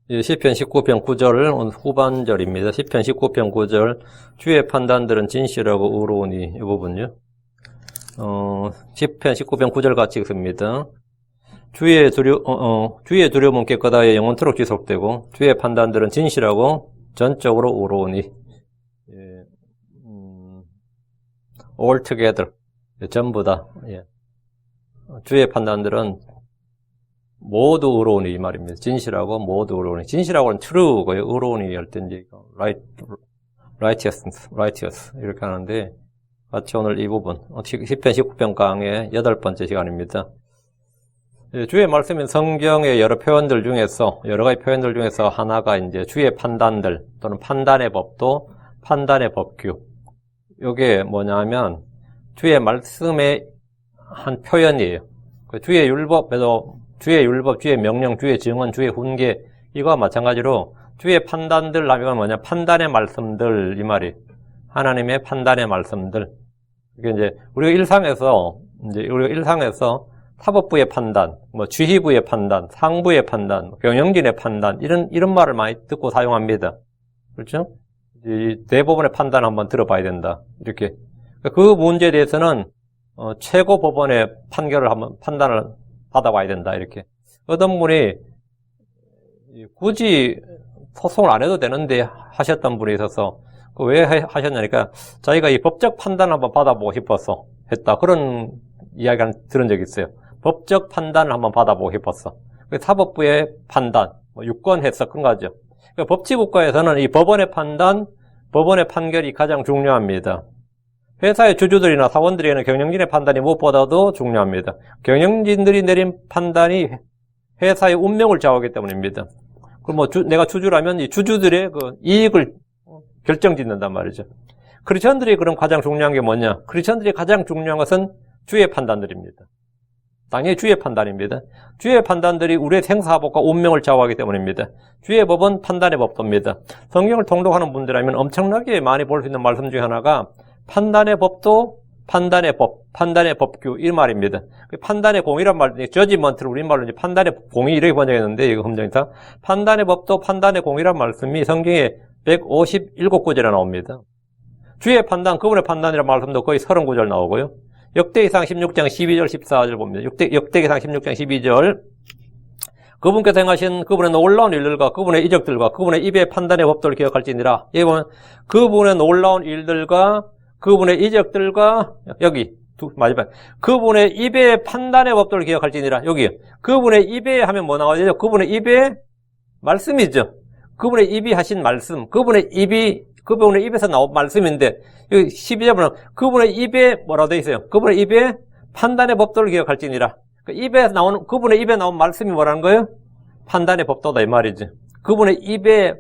시편 19편 9절 후반절입니다. 시편 19편 9절 주의 판단들은 진실하고 의로우니 이 부분요. 시편 19편 9절 같이 읽습니다. 주의 두려움은 깨끗하여 영원토록 지속되고 주의 판단들은 진실하고 전적으로 의로우니 all together 전부 다 주의 판단들은 모두 의로우니 이 말입니다. 진실하고 모두 의로우니. 진실하고는 true고요. 의로우니 할 때 이제 righteous 이렇게 하는데 같이 오늘 이 부분 시편 19편 강의 8번째 시간입니다. 주의 말씀인 성경의 여러 표현들 중에서 여러 가지 표현들 중에서 하나가 이제 주의 판단들 또는 판단의 법도 판단의 법규. 이게 뭐냐면 주의 말씀의 한 표현이에요. 주의 율법에도 주의 율법, 주의 명령, 주의 증언, 주의 훈계 이거와 마찬가지로 주의 판단들 이건 뭐냐? 판단의 말씀들 이 말이 하나님의 판단의 말씀들. 이게 이제 우리가 일상에서 사법부의 판단, 지휘부의 판단, 상부의 판단, 경영진의 판단 이런 말을 많이 듣고 사용합니다. 그렇죠? 이 대법원의 판단 한번 들어봐야 된다. 이렇게 그 문제에 대해서는 최고 법원의 판단을 받아봐야 된다. 이렇게 어떤 분이 굳이 소송을 안 해도 되는데 하셨던 분이 있어서 왜 하셨냐니까 자기가 이 법적 판단을 한번 받아보고 싶어서 했다. 그런 이야기를 들은 적이 있어요. 법적 판단을 한번 받아보고 싶었어. 사법부의 판단, 유권 해석 그런 거죠. 법치국가에서는 이 법원의 판단, 법원의 판결이 가장 중요합니다. 회사의 주주들이나 사원들에게는 경영진의 판단이 무엇보다도 중요합니다. 경영진들이 내린 판단이 회사의 운명을 좌우하기 때문입니다. 그럼 내가 주주라면 이 주주들의 그 이익을 결정짓는단 말이죠. 크리스천들이 그럼 가장 중요한 게 뭐냐? 크리스천들이 가장 중요한 것은 주의 판단들입니다. 당연히 주의 판단입니다. 주의 판단들이 우리의 생사복과 운명을 좌우하기 때문입니다. 주의 법은 판단의 법도입니다. 성경을 통독하는 분들이라면 엄청나게 많이 볼 수 있는 말씀 중에 하나가 판단의 법도 판단의 법, 판단의 법규 이 말입니다. 판단의 공이란 말, 저지먼트를 우리말로 이제 판단의 공이 이렇게 번역했는데 이거 검정이다. 판단의 법도 판단의 공이란 말씀이 성경에 157구절에 나옵니다. 주의 판단, 그분의 판단이란 말씀도 거의 39절 나오고요. 역대기상 16장 12절 14절 봅니다. 역대기상 16장 12절 그분께서 행하신 그분의 놀라운 일들과 그분의 이적들과 그분의 입의 판단의 법도를 기억할지니라. 여기 보면 그분의 놀라운 일들과 그분의 이적들과 여기 마지막 그분의 입의 판단의 법도를 기억할지니라. 여기 그분의 입에 하면 뭐 나와야 되죠? 그분의 입에 말씀이죠. 그분의 입이 하신 말씀, 그분의 입에서 나온 말씀인데 여기 12절 보면 그분의 입에 뭐라고 되어 있어요? 그분의 입에 판단의 법도를 기억할지니라. 그분의 입에 나온 말씀이 뭐라는 거예요? 판단의 법도다 이 말이지. 그분의 입에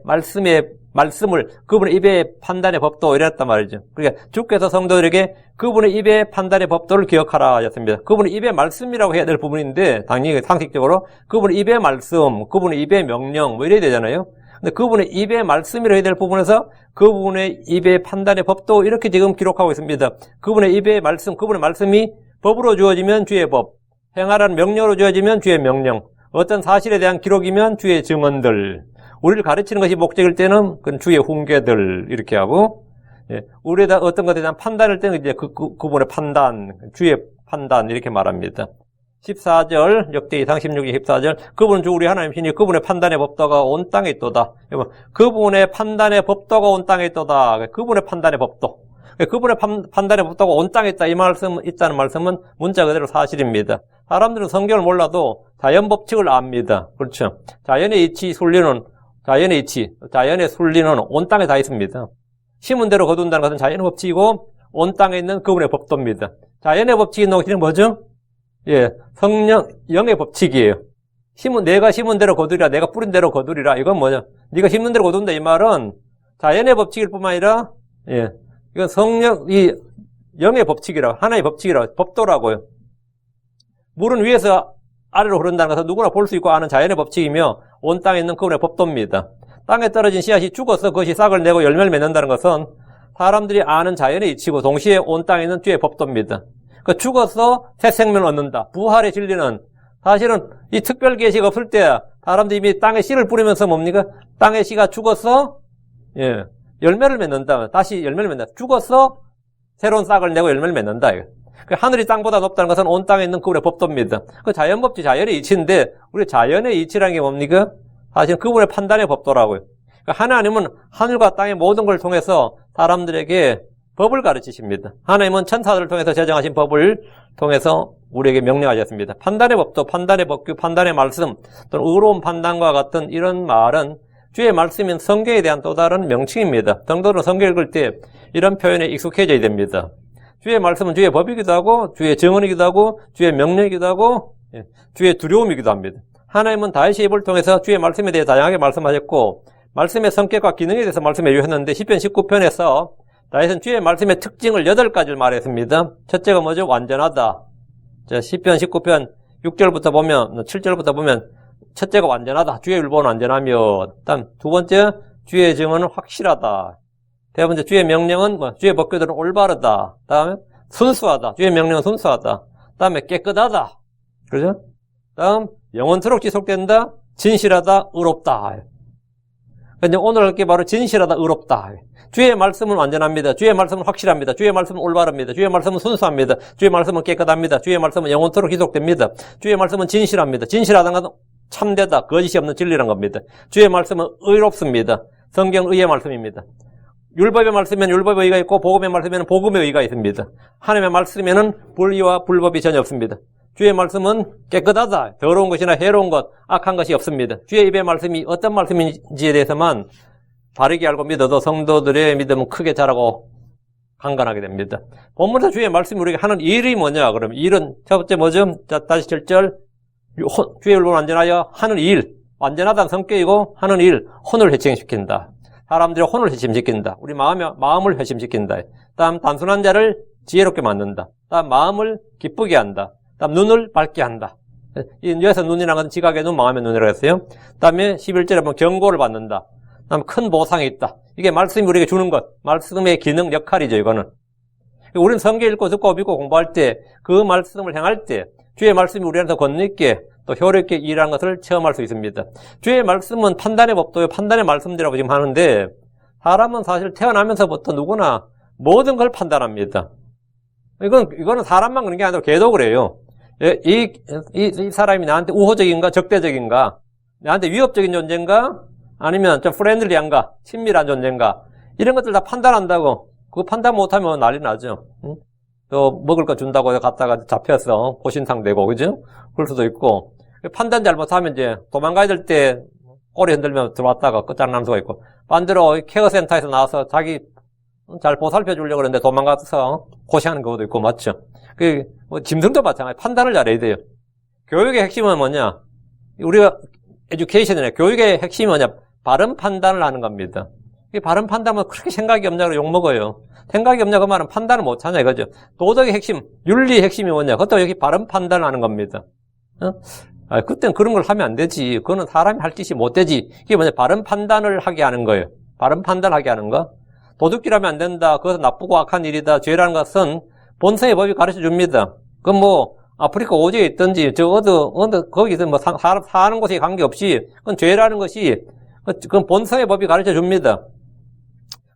말씀을 그분의 입에 판단의 법도 이랬단 말이죠. 그러니까 주께서 성도들에게 그분의 입에 판단의 법도를 기억하라 하셨습니다. 그분의 입의 말씀이라고 해야 될 부분인데 당연히 상식적으로 그분의 입의 말씀, 그분의 입의 명령 이래야 되잖아요. 근데 그분의 입의 말씀이라고 해야 될 부분에서 그분의 입의 판단의 법도 이렇게 지금 기록하고 있습니다. 그분의 입의 말씀, 그분의 말씀이 법으로 주어지면 주의 법, 행하라는 명령으로 주어지면 주의 명령, 어떤 사실에 대한 기록이면 주의 증언들, 우리를 가르치는 것이 목적일 때는 그건 주의 훈계들 이렇게 하고, 우리에다 어떤 것에 대한 판단일 때는 이제 그분의 판단, 주의 판단 이렇게 말합니다. 14절 역대기상 16장 14절 그분은 주 우리 하나님이시니 그분의 판단의 법도가 온 땅에 있도다. 그분의 판단의 법도가 온 땅에 있도다. 그분의 판단의 법도. 그분의 판단의 법도가 온 땅에 있다. 이 말씀 있다는 말씀은 문자 그대로 사실입니다. 사람들은 성경을 몰라도 자연 법칙을 압니다. 그렇죠? 자연의 순리는 온 땅에 다 있습니다. 심은 대로 거둔다는 것은 자연의 법칙이고 온 땅에 있는 그분의 법도입니다. 자연의 법칙이 있는 것이 뭐죠? 성령, 영의 법칙이에요. 내가 심은 대로 거두리라, 내가 뿌린 대로 거두리라. 이건 뭐냐? 네가 심는 대로 거둔다 이 말은 자연의 법칙일 뿐만 아니라, 이건 이 영의 법칙이라, 하나의 법칙이라, 법도라고요. 물은 위에서 아래로 흐른다는 것은 누구나 볼 수 있고 아는 자연의 법칙이며 온 땅에 있는 그분의 법도입니다. 땅에 떨어진 씨앗이 죽어서 그것이 싹을 내고 열매를 맺는다는 것은 사람들이 아는 자연의 이치고 동시에 온 땅에 있는 주의 법도입니다. 죽어서 새 생명을 얻는다. 부활의 진리는 사실은 이 특별 계시가 없을 때 사람들이 이미 땅에 씨를 뿌리면서 뭡니까? 땅에 씨가 죽어서, 예, 열매를 맺는다. 다시 열매를 맺는다. 죽어서 새로운 싹을 내고 열매를 맺는다. 그 하늘이 땅보다 높다는 것은 온 땅에 있는 그 우리의 법도입니다. 그 자연법칙, 자연의 이치인데, 우리 자연의 이치라는 게 뭡니까? 사실 그분의 판단의 법도라고요. 그러니까 하나님은 하늘과 땅의 모든 걸 통해서 사람들에게 법을 가르치십니다. 하나님은 천사들을 통해서 제정하신 법을 통해서 우리에게 명령하셨습니다. 판단의 법도, 판단의 법규, 판단의 말씀, 또는 의로운 판단과 같은 이런 말은 주의 말씀인 성경에 대한 또 다른 명칭입니다. 성도는 성경 읽을 때 이런 표현에 익숙해져야 됩니다. 주의 말씀은 주의 법이기도 하고, 주의 증언이기도 하고, 주의 명령이기도 하고, 주의 두려움이기도 합니다. 하나님은 다윗의 입을 통해서 주의 말씀에 대해 다양하게 말씀하셨고, 말씀의 성격과 기능에 대해서 말씀해 주셨는데, 시편 19편에서 다윗은 주의 말씀의 특징을 8가지를 말했습니다. 첫째가 뭐죠? 완전하다. 자, 시편 19편 6절부터 보면, 7절부터 보면, 첫째가 완전하다. 주의 율법은 완전하며, 다음 두 번째, 주의 증언은 확실하다. 세 번째, 주의 명령은 주의 법규들은 올바르다. 다음에 순수하다. 주의 명령은 순수하다. 다음에 깨끗하다. 그렇죠? 다음 영원토록 지속된다. 진실하다. 의롭다. 근데 오늘 할 게 바로 진실하다. 의롭다. 주의 말씀은 완전합니다. 주의 말씀은 확실합니다. 주의 말씀은 올바릅니다. 주의 말씀은 순수합니다. 주의 말씀은 깨끗합니다. 주의 말씀은 영원토록 지속됩니다. 주의 말씀은 진실합니다. 진실하다는 것은 참되다. 거짓이 없는 진리란 겁니다. 주의 말씀은 의롭습니다. 성경 의의 말씀입니다. 율법의 말씀에는 율법의 의가 있고 복음의 말씀에는 복음의 의가 있습니다. 하나님의 말씀에는 불의와 불법이 전혀 없습니다. 주의 말씀은 깨끗하다. 더러운 것이나 해로운 것, 악한 것이 없습니다. 주의 입의 말씀이 어떤 말씀인지에 대해서만 바르게 알고 믿어도 성도들의 믿음은 크게 자라고 강건하게 됩니다. 본문에서 주의 말씀이 우리에게 하는 일이 뭐냐? 그러면 일은 첫 번째 뭐죠? 자, 다시 7절. 주의 율법을 완전하여 하는 일. 완전하다는 성격이고 하는 일. 혼을 회칭시킨다. 사람들의 혼을 회심시킨다. 우리 마음을 회심시킨다. 다음 단순한 자를 지혜롭게 만든다. 다음 마음을 기쁘게 한다. 다음 눈을 밝게 한다. 여기서 눈이라는 건 지각의 눈, 마음의 눈이라고 했어요. 다음에 11절에 보면 경고를 받는다. 다음 큰 보상이 있다. 이게 말씀이 우리에게 주는 것. 말씀의 기능, 역할이죠, 이거는. 우리는 성경 읽고 듣고 믿고 공부할 때, 그 말씀을 행할 때, 주의 말씀이 우리한테 권능있게 또 효력있게 일하는 것을 체험할 수 있습니다. 주의 말씀은 판단의 법도요, 판단의 말씀이라고 지금 하는데, 사람은 사실 태어나면서부터 누구나 모든 걸 판단합니다. 이거는 사람만 그런 게 아니라 개도 그래요. 이 사람이 나한테 우호적인가, 적대적인가, 나한테 위협적인 존재인가, 아니면 좀 프렌들리한가, 친밀한 존재인가, 이런 것들 다 판단한다고. 그거 판단 못하면 난리 나죠. 응? 또 먹을 거 준다고 갔다가 잡혀서 고신상 되고, 그죠? 그럴 수도 있고. 판단 잘못하면 이제 도망가야 될 때 꼬리 흔들면 들어왔다가 끝장난 수가 있고, 반대로 케어센터에서 나와서 자기 잘 보살펴 주려고 그러는데 도망가서 고시하는 경우도 있고, 맞죠? 짐승도 마찬가지. 판단을 잘해야 돼요. 교육의 핵심은 뭐냐? 우리가 에듀케이션이나 교육의 핵심이 뭐냐? 바른 판단을 하는 겁니다. 이 바른 판단은 그렇게 생각이 없냐고 욕먹어요. 생각이 없냐고 말은 판단을 못하냐 이거죠. 도덕의 핵심, 윤리의 핵심이 뭐냐? 그것도 여기 바른 판단을 하는 겁니다. 그땐 그런 걸 하면 안 되지. 그거는 사람이 할 짓이 못 되지. 이게 뭐냐? 바른 판단을 하게 하는 거예요. 바른 판단을 하게 하는 거. 도둑질하면 안 된다. 그것은 나쁘고 악한 일이다. 죄라는 것은 본성의 법이 가르쳐 줍니다. 그건 뭐 아프리카 오지에 있든지 거기서 뭐 사는 곳에 관계없이 그건 죄라는 것이 그건 본성의 법이 가르쳐 줍니다.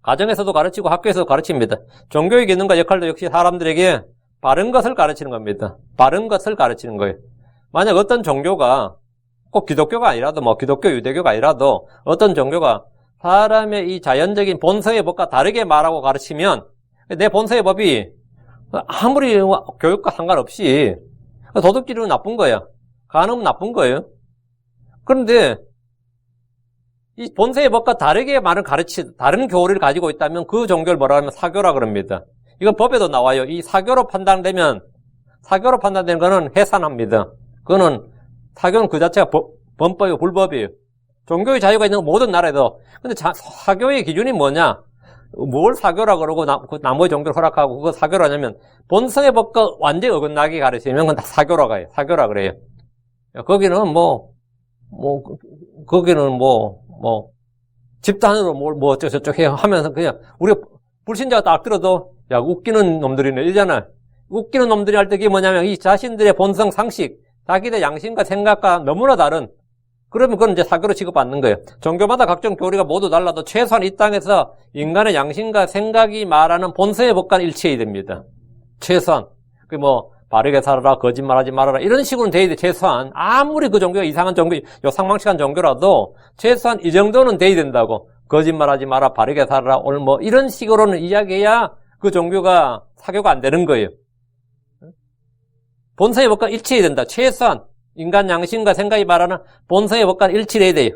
가정에서도 가르치고 학교에서도 가르칩니다. 종교의 기능과 역할도 역시 사람들에게 바른 것을 가르치는 겁니다. 바른 것을 가르치는 거예요. 만약 어떤 종교가 꼭 기독교가 아니라도 뭐 기독교, 유대교가 아니라도 어떤 종교가 사람의 이 자연적인 본성의 법과 다르게 말하고 가르치면 내 본성의 법이 아무리 교육과 상관없이 도둑질은 나쁜 거야. 간음은 나쁜 거예요. 그런데 이 본성의 법과 다르게 말을 다른 교리를 가지고 있다면 그 종교를 뭐라 하면 사교라 그럽니다. 이건 법에도 나와요. 이 사교로 판단되는 거는 해산합니다. 그거는 사교는 그 자체가 범법이고 불법이에요. 종교의 자유가 있는 건 모든 나라에도. 근데 사교의 기준이 뭐냐? 뭘 사교라 그러고 나머지 종교를 허락하고 그거 사교라 하냐면 본성의 법과 완전히 어긋나게 가르치면 그건 다 사교라고 해요. 사교라 그래요. 거기는 집단으로 뭐 어쩌고저쩌고 해요 하면서 그냥 우리가 불신자가 딱 들어도 야 웃기는 놈들이네 이러잖아요. 웃기는 놈들이 할 때 그게 뭐냐면 이 자신들의 본성 상식, 자기들의 양심과 생각과 너무나 다른 그러면 그건 이제 사교로 취급받는 거예요. 종교마다 각종 교리가 모두 달라도 최소한 이 땅에서 인간의 양심과 생각이 말하는 본성의 법과는 일치해야 됩니다. 최소한. 바르게 살아라, 거짓말하지 말아라, 이런 식으로는 돼야 돼, 최소한. 아무리 그 종교가 이상한 종교, 요상망측한 종교라도 최소한 이 정도는 돼야 된다고. 거짓말하지 마라, 바르게 살아라, 오늘 이런 식으로는 이야기해야 그 종교가 사교가 안 되는 거예요. 본성의 법과 일치해야 된다. 최소한 인간 양심과 생각이 말하는 본성의 법과 일치해야 돼요.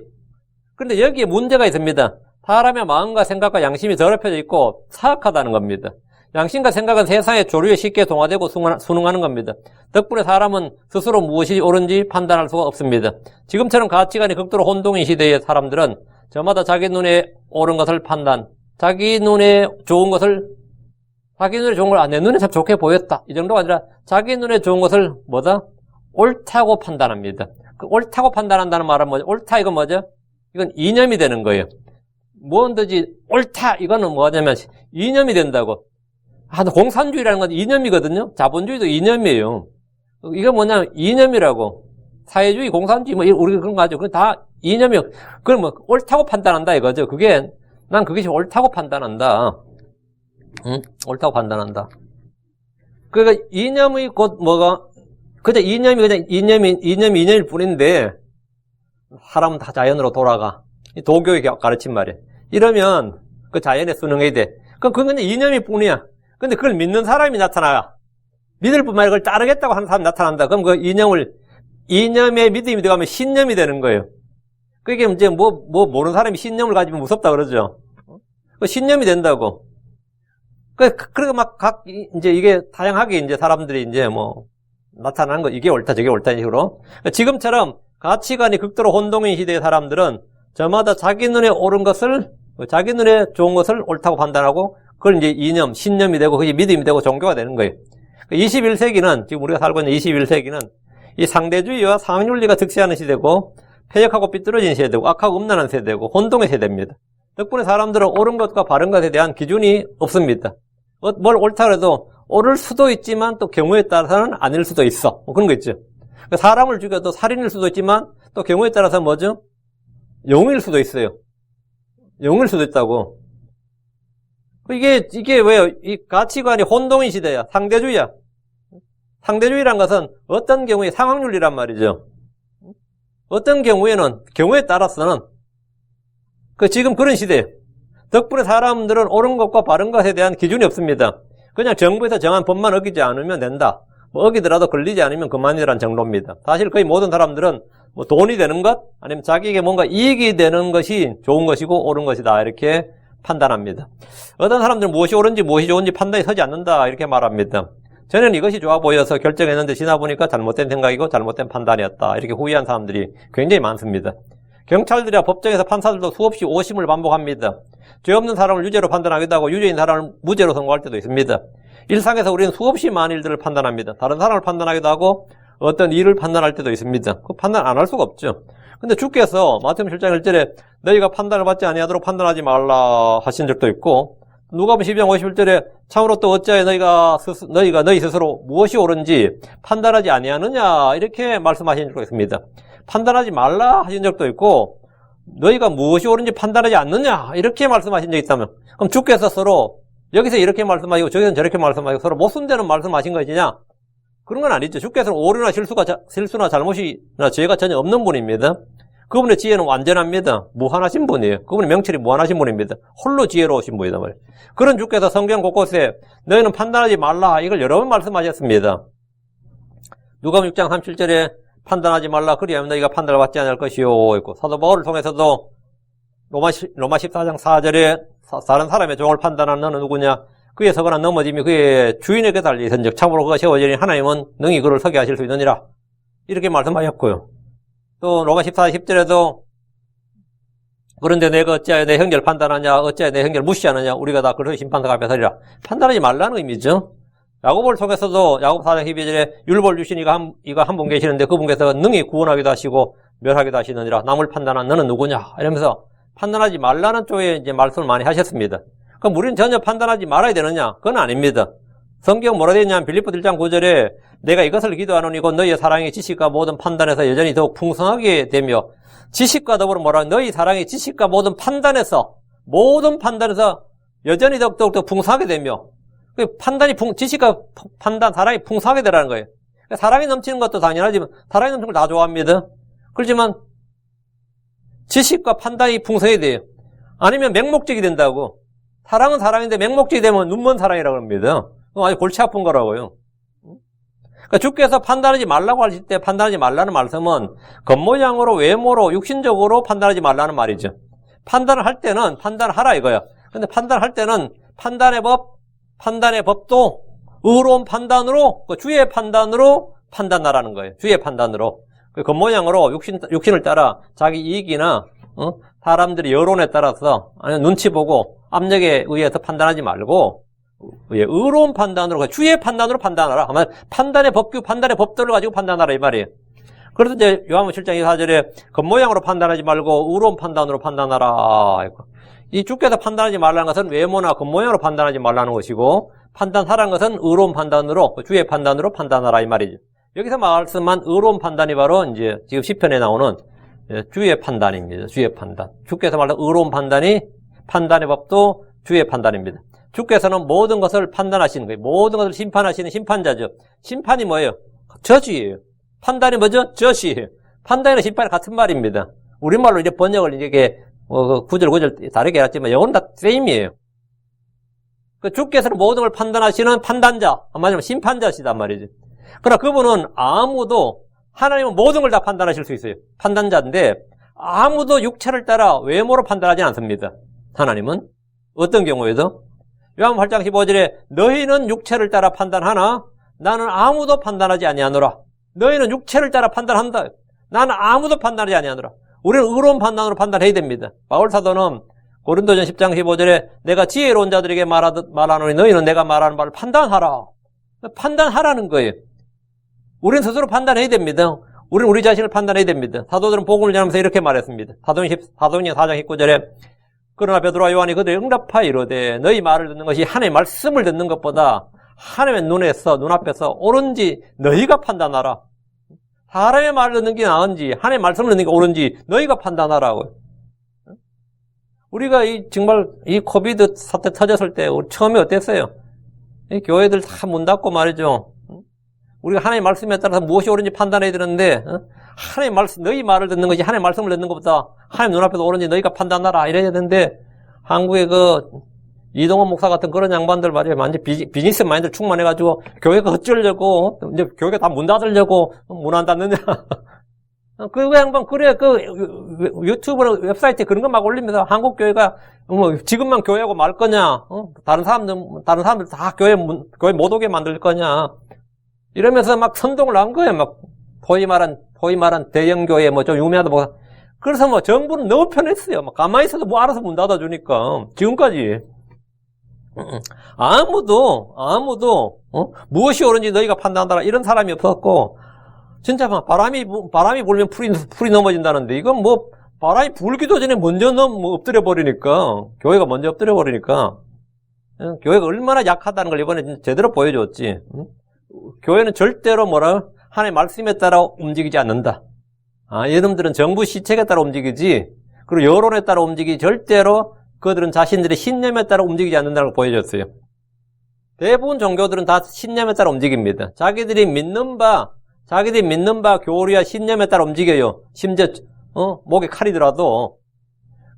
그런데 여기에 문제가 있습니다. 사람의 마음과 생각과 양심이 더럽혀져 있고 사악하다는 겁니다. 양심과 생각은 세상의 조류에 쉽게 동화되고 순응하는 겁니다. 덕분에 사람은 스스로 무엇이 옳은지 판단할 수가 없습니다. 지금처럼 가치관이 극도로 혼동인 시대의 사람들은 저마다 자기 눈에 옳은 것을 자기 눈에 좋은 것을, 내 눈에 참 좋게 보였다, 이 정도가 아니라 자기 눈에 좋은 것을 옳다고 판단합니다. 그 옳다고 판단한다는 말은 뭐죠? 옳다, 이건 뭐죠? 이건 이념이 되는 거예요. 뭐든지 옳다, 이거는 뭐냐면 이념이 된다고. 공산주의라는 건 이념이거든요. 자본주의도 이념이에요. 이거 뭐냐면 이념이라고. 사회주의, 공산주의, 우리가 그런 거 하죠. 그건 다 이념이요. 그럼 옳다고 판단한다, 이거죠. 난 그것이 옳다고 판단한다. 응? 옳다고 판단한다. 그러니까 이념의 이념일 뿐인데, 사람은 다 자연으로 돌아가. 도교의 가르친 말이에요. 이러면 그 자연에 순응해야 돼. 그럼 그건 이념일 뿐이야. 근데 그걸 믿는 사람이 나타나. 믿을 뿐만 아니라 그걸 따르겠다고 하는 사람이 나타난다. 그럼 그 이념의 믿음이 되어가면 신념이 되는 거예요. 그게 이제 모르는 사람이 신념을 가지면 무섭다 그러죠. 그 신념이 된다고. 그러니까 이제 이게 다양하게 이제 사람들이 이제 나타나는 거, 이게 옳다, 저게 옳다, 이런 식으로. 지금처럼 가치관이 극도로 혼동인 시대의 사람들은 저마다 자기 눈에 옳은 것을, 자기 눈에 좋은 것을 옳다고 판단하고, 그걸 이제 이념, 신념이 되고, 그게 믿음이 되고, 종교가 되는 거예요. 21세기는, 지금 우리가 살고 있는 21세기는 이 상대주의와 상황윤리가 득세하는 시대고, 폐역하고 삐뚤어진 세대고, 악하고 음란한 세대고, 혼동의 세대입니다. 덕분에 사람들은 옳은 것과 바른 것에 대한 기준이 없습니다. 뭘 옳다 그래도 옳을 수도 있지만 또 경우에 따라서는 아닐 수도 있어. 그런 거 있죠. 사람을 죽여도 살인일 수도 있지만 또 경우에 따라서 뭐죠? 영웅일 수도 있어요. 영웅일 수도 있다고. 이게 왜요? 이 가치관이 혼동인 시대야. 상대주의야. 상대주의란 것은 어떤 경우에 상황윤리란 말이죠. 어떤 경우에 따라서는 지금 그런 시대예요. 덕분에 사람들은 옳은 것과 바른 것에 대한 기준이 없습니다. 그냥 정부에서 정한 법만 어기지 않으면 된다. 어기더라도 걸리지 않으면 그만이라는 정도입니다. 사실 거의 모든 사람들은 돈이 되는 것, 아니면 자기에게 뭔가 이익이 되는 것이 좋은 것이고 옳은 것이다, 이렇게 판단합니다. 어떤 사람들은 무엇이 옳은지 무엇이 좋은지 판단이 서지 않는다, 이렇게 말합니다. 저는 이것이 좋아 보여서 결정했는데 지나보니까 잘못된 생각이고 잘못된 판단이었다, 이렇게 후회한 사람들이 굉장히 많습니다. 경찰들이나 법정에서 판사들도 수없이 오심을 반복합니다. 죄 없는 사람을 유죄로 판단하기도 하고 유죄인 사람을 무죄로 선고할 때도 있습니다. 일상에서 우리는 수없이 많은 일들을 판단합니다. 다른 사람을 판단하기도 하고 어떤 일을 판단할 때도 있습니다. 그 판단 안 할 수가 없죠. 근데 주께서 마태복음 7장 1절에 너희가 판단을 받지 아니하도록 판단하지 말라 하신 적도 있고, 누가복음 12장 51절에 참으로 또 어찌하여 너희가 너희 스스로 무엇이 옳은지 판단하지 아니하느냐, 이렇게 말씀하신 적도 있습니다. 판단하지 말라 하신 적도 있고, 너희가 무엇이 옳은지 판단하지 않느냐, 이렇게 말씀하신 적이 있다면, 그럼 주께서 서로 여기서 이렇게 말씀하시고 저기서 저렇게 말씀하시고 서로 못순대는 말씀하신 것이냐? 그런 건 아니죠. 주께서는 오류나 실수나 잘못이나 죄가 전혀 없는 분입니다. 그분의 지혜는 완전합니다. 무한하신 분이에요. 그분의 명철이 무한하신 분입니다. 홀로 지혜로우신 분이다 말이에요. 그런 주께서 성경 곳곳에 너희는 판단하지 말라, 이걸 여러 번 말씀하셨습니다. 누가복음 6장 37절에 판단하지 말라, 그리하면 너희가 판단을 받지 않을 것이요, 있고, 사도 바울을 통해서도 로마 14장 4절에 다른 사람의 종을 판단하는 너는 누구냐? 그의 서거나 넘어짐이 그의 주인에게 달리선즉 참으로 그가 세워지니 하나님은 능히 그를 서게 하실 수 있느니라, 이렇게 말씀하셨고요. 또 로마 14장 10절에도 그런데 내가 어찌하여 내 형제를 판단하냐, 어찌하여 내 형제를 무시하느냐, 우리가 다 그리스도의 심판석 앞에 서리라. 판단하지 말라는 의미죠. 야고보를 통해서도 야고보 4장 12절에 율법을 주신 이가 한 분 계시는데 그분께서 능히 구원하기도 하시고 멸하기도 하시느니라. 남을 판단한 너는 누구냐, 이러면서 판단하지 말라는 쪽에 이제 말씀을 많이 하셨습니다. 그럼 우리는 전혀 판단하지 말아야 되느냐? 그건 아닙니다. 성경 뭐라 되어 있냐면 빌립보 1장 9절에 내가 이것을 기도하노니 곧 너희의 사랑이 지식과 모든 판단에서 여전히 더욱 풍성하게 되며 지식과 더불어 뭐라 너희 사랑이 지식과 모든 판단에서 여전히 더욱 풍성하게 되며 판단이 지식과 판단 사랑이 풍성하게 되라는 거예요. 사랑이 넘치는 것도 당연하지만 사랑이 넘치는 걸 다 좋아합니다. 그렇지만 지식과 판단이 풍성해야 돼요. 아니면 맹목적이 된다고. 사랑은 사랑인데 맹목적이 되면 눈먼 사랑이라고 합니다. 그건 아주 골치 아픈 거라고요. 그러니까 주께서 판단하지 말라고 하실 때 판단하지 말라는 말씀은 겉모양으로 외모로 육신적으로 판단하지 말라는 말이죠. 판단을 할 때는 판단하라 이거야. 근데 판단을 할 때는 판단의 법도 의로운 판단으로 주의 판단으로 판단하라는 거예요. 주의 판단으로. 겉모양으로 육신을 따라 자기 이익이나 사람들의 여론에 따라서 아니면 눈치 보고 압력에 의해서 판단하지 말고 의로운 판단으로 주의 판단으로 판단하라. 아마 판단의 법들을 가지고 판단하라 이 말이에요. 그래서 이제 요한복음 7장 24절에 겉모양으로 판단하지 말고 의로운 판단으로 판단하라. 이 주께서 판단하지 말라는 것은 외모나 겉모양으로 판단하지 말라는 것이고 판단하라는 것은 의로운 판단으로 주의 판단으로 판단하라 이 말이죠. 여기서 말씀한 의로운 판단이 바로 이제 지금 시편에 나오는 주의 판단입니다. 주의 판단. 주께서 말한 의로운 판단이 판단의 법도 주의 판단입니다. 주께서는 모든 것을 판단하시는 거예요. 모든 것을 심판하시는 심판자죠. 심판이 뭐예요? 저주예요. 판단이 뭐죠? 저주예요. 판단이나 심판이 같은 말입니다. 우리말로 이제 번역을 이렇게 구절 다르게 해놨지만 영어는 다 세임이에요. 주께서는 모든 걸 판단하시는 판단자, 말하자면 심판자시단 말이죠. 그러나 그분은 하나님은 모든 걸 다 판단하실 수 있어요. 판단자인데 아무도 육체를 따라 외모로 판단하지 않습니다. 하나님은 어떤 경우에도 요한복음 8장 15절에 너희는 육체를 따라 판단하나 나는 아무도 판단하지 아니하노라. 너희는 육체를 따라 판단한다. 나는 아무도 판단하지 아니하노라. 우리는 의로운 판단으로 판단해야 됩니다. 바울 사도는 고린도전 10장 15절에 내가 지혜로운 자들에게 말하노니 너희는 내가 말하는 바를 판단하라. 판단하라는 거예요. 우리는 스스로 판단해야 됩니다. 우리는 우리 자신을 판단해야 됩니다. 사도들은 복음을 전하면서 이렇게 말했습니다. 사도행전 4장 19절에 그러나 베드로와 요한이 그들에게 응답하여 이르되 너희 말을 듣는 것이 하나님의 말씀을 듣는 것보다 하나님의 눈앞에서 옳은지 너희가 판단하라. 사람의 말을 듣는 게 나은지 하나님의 말씀을 듣는 게 옳은지 너희가 판단하라고. 우리가 정말 이 코비드 사태 터졌을 때 우리 처음에 어땠어요? 이 교회들 다 문 닫고 말이죠. 우리가 하나님의 말씀에 따라서 무엇이 옳은지 판단해야 되는데 하나님의 말씀, 너희 말을 듣는 것이 하나님의 말씀을 듣는 것보다 하나님 눈앞에서 옳은지 너희가 판단하라 이래야 되는데 한국의 이동원 목사 같은 그런 양반들 말이에요. 완전 비즈니스 마인드 충만해가지고 교회가 어쩌려고 이제 교회가 다 문 닫으려고 문 안 닫느냐. 그 양반 그래 유튜브나 웹사이트에 그런 거 막 올립니다. 한국 교회가 지금만 교회하고 말 거냐? 다른 사람들 다 교회 못 오게 만들 거냐? 이러면서 막 선동을 한 거예요. 막 소위 말한 대형 교회 좀 유명하다 뭐. 그래서 정부는 너무 편했어요. 막 가만히 있어도 알아서 문 닫아주니까 지금까지 아무도 무엇이 옳은지 너희가 판단하라 이런 사람이 없었고. 진짜 막 바람이 불면 풀이 넘어진다는데 이건 바람이 불기도 전에 먼저 엎드려 버리니까 교회가 먼저 엎드려 버리니까 교회가 얼마나 약하다는 걸 이번에 제대로 보여줬지. 교회는 절대로 하나님의 말씀에 따라 움직이지 않는다. 여러분들은 정부 시책에 따라 움직이지 그리고 여론에 따라 움직이지 절대로 그들은 자신들의 신념에 따라 움직이지 않는다는 걸 보여줬어요. 대부분 종교들은 다 신념에 따라 움직입니다. 자기들이 믿는 바 교리와 신념에 따라 움직여요. 심지어 목에 칼이더라도.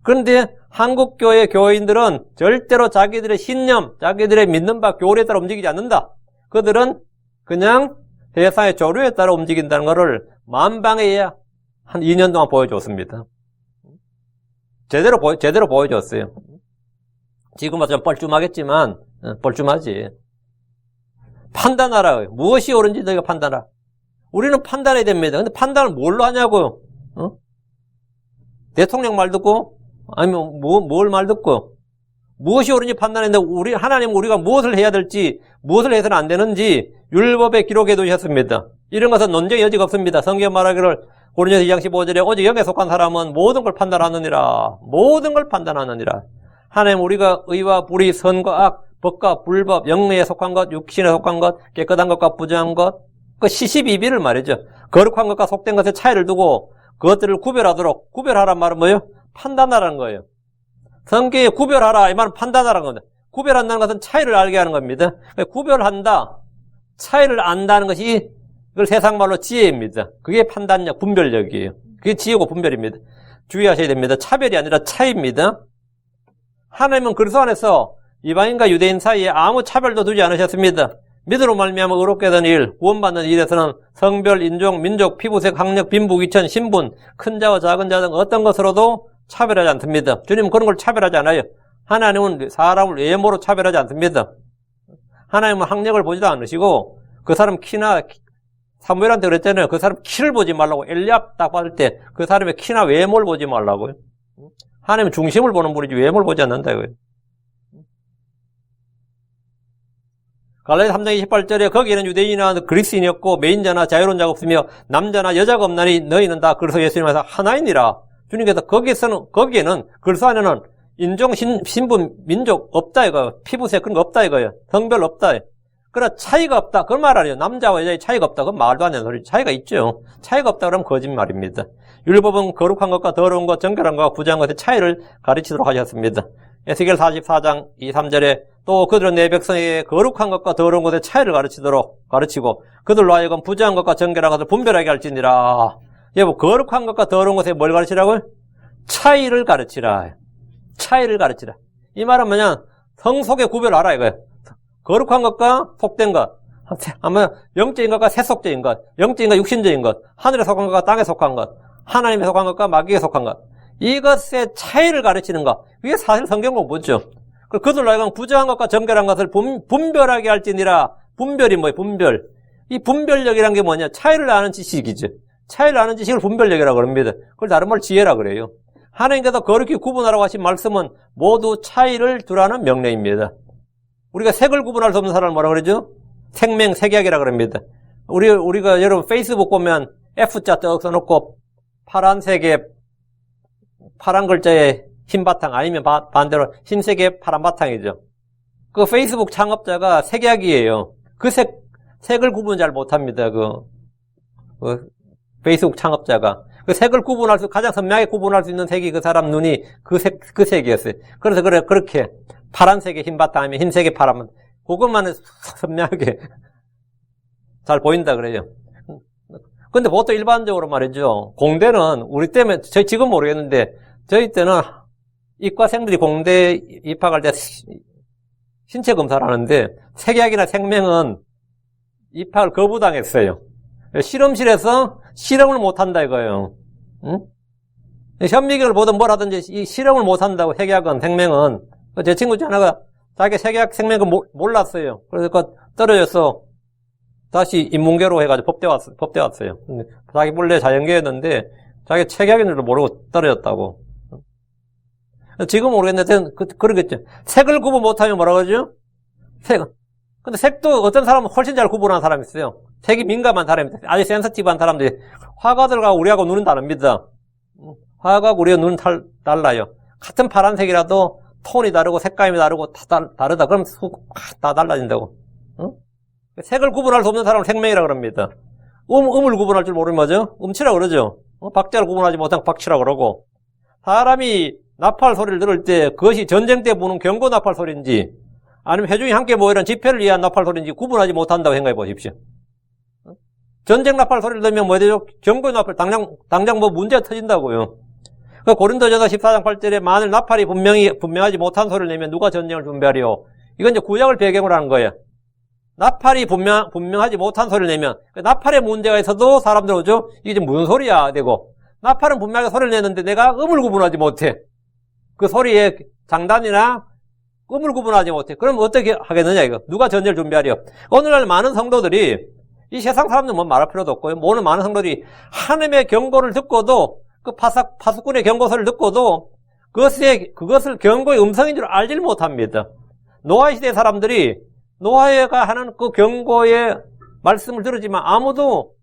그런데 한국교회 교인들은 절대로 자기들의 신념, 자기들의 믿는 바 교리에 따라 움직이지 않는다. 그들은 그냥 세상의 조류에 따라 움직인다는 것을 만방에 한 2년 동안 보여줬습니다. 제대로 보여줬어요. 지금 와서 좀 뻘쭘하겠지만 뻘쭘하지. 판단하라. 무엇이 옳은지 너희가 판단하라. 우리는 판단해야 됩니다. 근데 판단을 뭘로 하냐고요? 대통령 말 듣고 아니면 뭘 말 듣고 무엇이 옳은지 판단했는데 하나님은 우리가 무엇을 해야 될지 무엇을 해서는 안 되는지 율법에 기록해 두셨습니다. 이런 것은 논쟁의 여지가 없습니다. 성경 말하기를 고린도서 2장 15절에 오직 영에 속한 사람은 모든 걸 판단하느니라. 모든 걸 판단하느니라. 하나님 우리가 의와 불의 선과 악 법과 불법, 영리에 속한 것, 육신에 속한 것, 깨끗한 것과 부정한 것, 그 시시비비를 말이죠. 거룩한 것과 속된 것의 차이를 두고 그것들을 구별하도록, 구별하란 말은 뭐예요? 판단하라는 거예요. 성경에 구별하라, 이 말은 판단하라는 겁니다. 구별한다는 것은 차이를 알게 하는 겁니다. 구별한다, 차이를 안다는 것이 그걸 세상말로 지혜입니다. 그게 판단력, 분별력이에요. 그게 지혜고 분별입니다. 주의하셔야 됩니다. 차별이 아니라 차이입니다. 하나님은 그리스도 안에서 이방인과 유대인 사이에 아무 차별도 두지 않으셨습니다. 믿음으로 말미암아 의롭게 된 일, 구원받는 일에서는 성별, 인종, 민족, 피부색, 학력, 빈부, 위천, 신분, 큰 자와 작은 자 등 어떤 것으로도 차별하지 않습니다. 주님은 그런 걸 차별하지 않아요. 하나님은 사람을 외모로 차별하지 않습니다. 하나님은 학력을 보지도 않으시고 그 사람 키나, 사무엘한테 그랬잖아요. 그 사람 키를 보지 말라고. 엘리압 딱 받을 때 그 사람의 키나 외모를 보지 말라고요. 하나님은 중심을 보는 분이지 외모를 보지 않는다고요. 갈라디아 3장 28절에 거기에는 유대인이나 그리스인이었고 메인자나 자유론자가 없으며 남자나 여자가 없나니 너희는 다 그리스도 예수님에서 하나이니라. 주님께서 거기에는 그리스도 안에는 인종, 신분, 민족 없다 이거예요. 피부색 그런 거 없다 이거예요. 성별 없다. 그러나 차이가 없다. 그런 말 아니에요. 남자와 여자의 차이가 없다. 그건 말도 안 되는 소리. 차이가 있죠. 차이가 없다 그러면 거짓말입니다. 율법은 거룩한 것과 더러운 것, 정결한 것과 부정한 것의 차이를 가르치도록 하셨습니다. 에스겔 44장 2, 3절에 또 그들은 내 백성에게 거룩한 것과 더러운 것의 차이를 가르치고 그들로 하여금 부정한 것과 정결한 것을 분별하게 할지니라. 여보, 거룩한 것과 더러운 것에 뭘 가르치라고요? 차이를 가르치라. 차이를 가르치라. 이 말은 뭐냐? 성속의 구별하라 이거예요. 거룩한 것과 속된 것, 아마 영적인 것과 세속적인 것, 영적인 것, 육신적인 것, 하늘에 속한 것과 땅에 속한 것, 하나님에 속한 것과 마귀에 속한 것, 이것의 차이를 가르치는 것, 이게 사실 성경 공부죠. 그들로 하여금 부정한 것과 정결한 것을 분별하게 할지니라. 분별이 뭐예요? 분별. 이 분별력이란 게 뭐냐? 차이를 아는 지식이죠. 차이를 아는 지식을 분별력이라고 합니다. 그걸 다른 말 지혜라 그래요. 하나님께서 거룩히 구분하라고 하신 말씀은 모두 차이를 두라는 명령입니다. 우리가 색을 구분할 수 없는 사람을 뭐라 그러죠? 생명, 색약이라 그럽니다. 우리가 여러분 페이스북 보면 F자 떡 써놓고 파란색에 파란 글자에 흰 바탕 아니면 반대로 흰색에 파란 바탕이죠. 그 페이스북 창업자가 색약이에요. 그 색을 구분 잘 못합니다. 그 페이스북 창업자가. 그 색을 가장 선명하게 구분할 수 있는 색이 그 사람 눈이 그 색이었어요. 그래서 그렇게 파란색에 흰 바탕 아니면 흰색에 파란, 그것만 선명하게 잘 보인다 그래요. 근데 보통 일반적으로 말이죠. 공대는 우리 때문에, 지금 모르겠는데, 저희 때는 이과생들이 공대 입학할 때 신체 검사를 하는데, 색약이나 생명은 입학을 거부당했어요. 실험실에서 실험을 못한다 이거예요. 응? 현미경을 보든 뭘 하든지 이 실험을 못한다고, 색약은, 생명은. 제 친구 중 하나가 자기 색약, 생명은 몰랐어요. 그래서 떨어져서 다시 인문계로 해가지고 법대 왔어요. 자기 원래 자연계였는데 자기 색약인 줄도 모르고 떨어졌다고. 지금 모르겠는데 그러겠죠. 색을 구분 못하면 뭐라고 하죠? 근데 색도 어떤 사람은 훨씬 잘 구분하는 사람이 있어요. 색이 민감한 사람이 있어요. 아주 센서티브한 사람들이. 화가들과 우리하고 눈은 다릅니다. 화가하고 우리가 눈은 달라요. 같은 파란색이라도 톤이 다르고 색감이 다르고 다 다르다. 그럼 다 달라진다고. 응? 색을 구분할 수 없는 사람을 생명이라고 그럽니다. 음을 구분할 줄 모르면 뭐죠? 음치라고 그러죠. 박자를 구분하지 못한 박치라고 그러고. 사람이 나팔 소리를 들을 때 그것이 전쟁 때 부는 경고 나팔 소리인지 아니면 회중이 함께 모이는 집회를 위한 나팔 소리인지 구분하지 못한다고 생각해 보십시오. 전쟁 나팔 소리를 들으면 뭐 되죠? 경고 나팔, 당장 뭐 문제가 터진다고요. 고린도전서 14장 8절에 만일 나팔이 분명하지 못한 소리를 내면 누가 전쟁을 준비하리요? 이건 이제 구약을 배경으로 하는 거예요. 나팔이 분명하지 못한 소리를 내면, 나팔에 문제가 있어도 사람들 오죠? 이게 지금 무슨 소리야? 되고, 나팔은 분명하게 소리를 내는데 내가 음을 구분하지 못해. 그 소리의 장단이나 음을 구분하지 못해. 그럼 어떻게 하겠느냐, 이거. 누가 전쟁을 준비하리요? 오늘날 많은 성도들이, 이 세상 사람들 뭐 말할 필요도 없고요. 오늘 많은 성도들이 하나님의 경고를 듣고도, 그 파수꾼의 경고 소리를 듣고도, 그것을 경고의 음성인 줄 알지를 못합니다. 노아 시대 사람들이 노아가 하는 그 경고의 말씀을 들었지만 아무도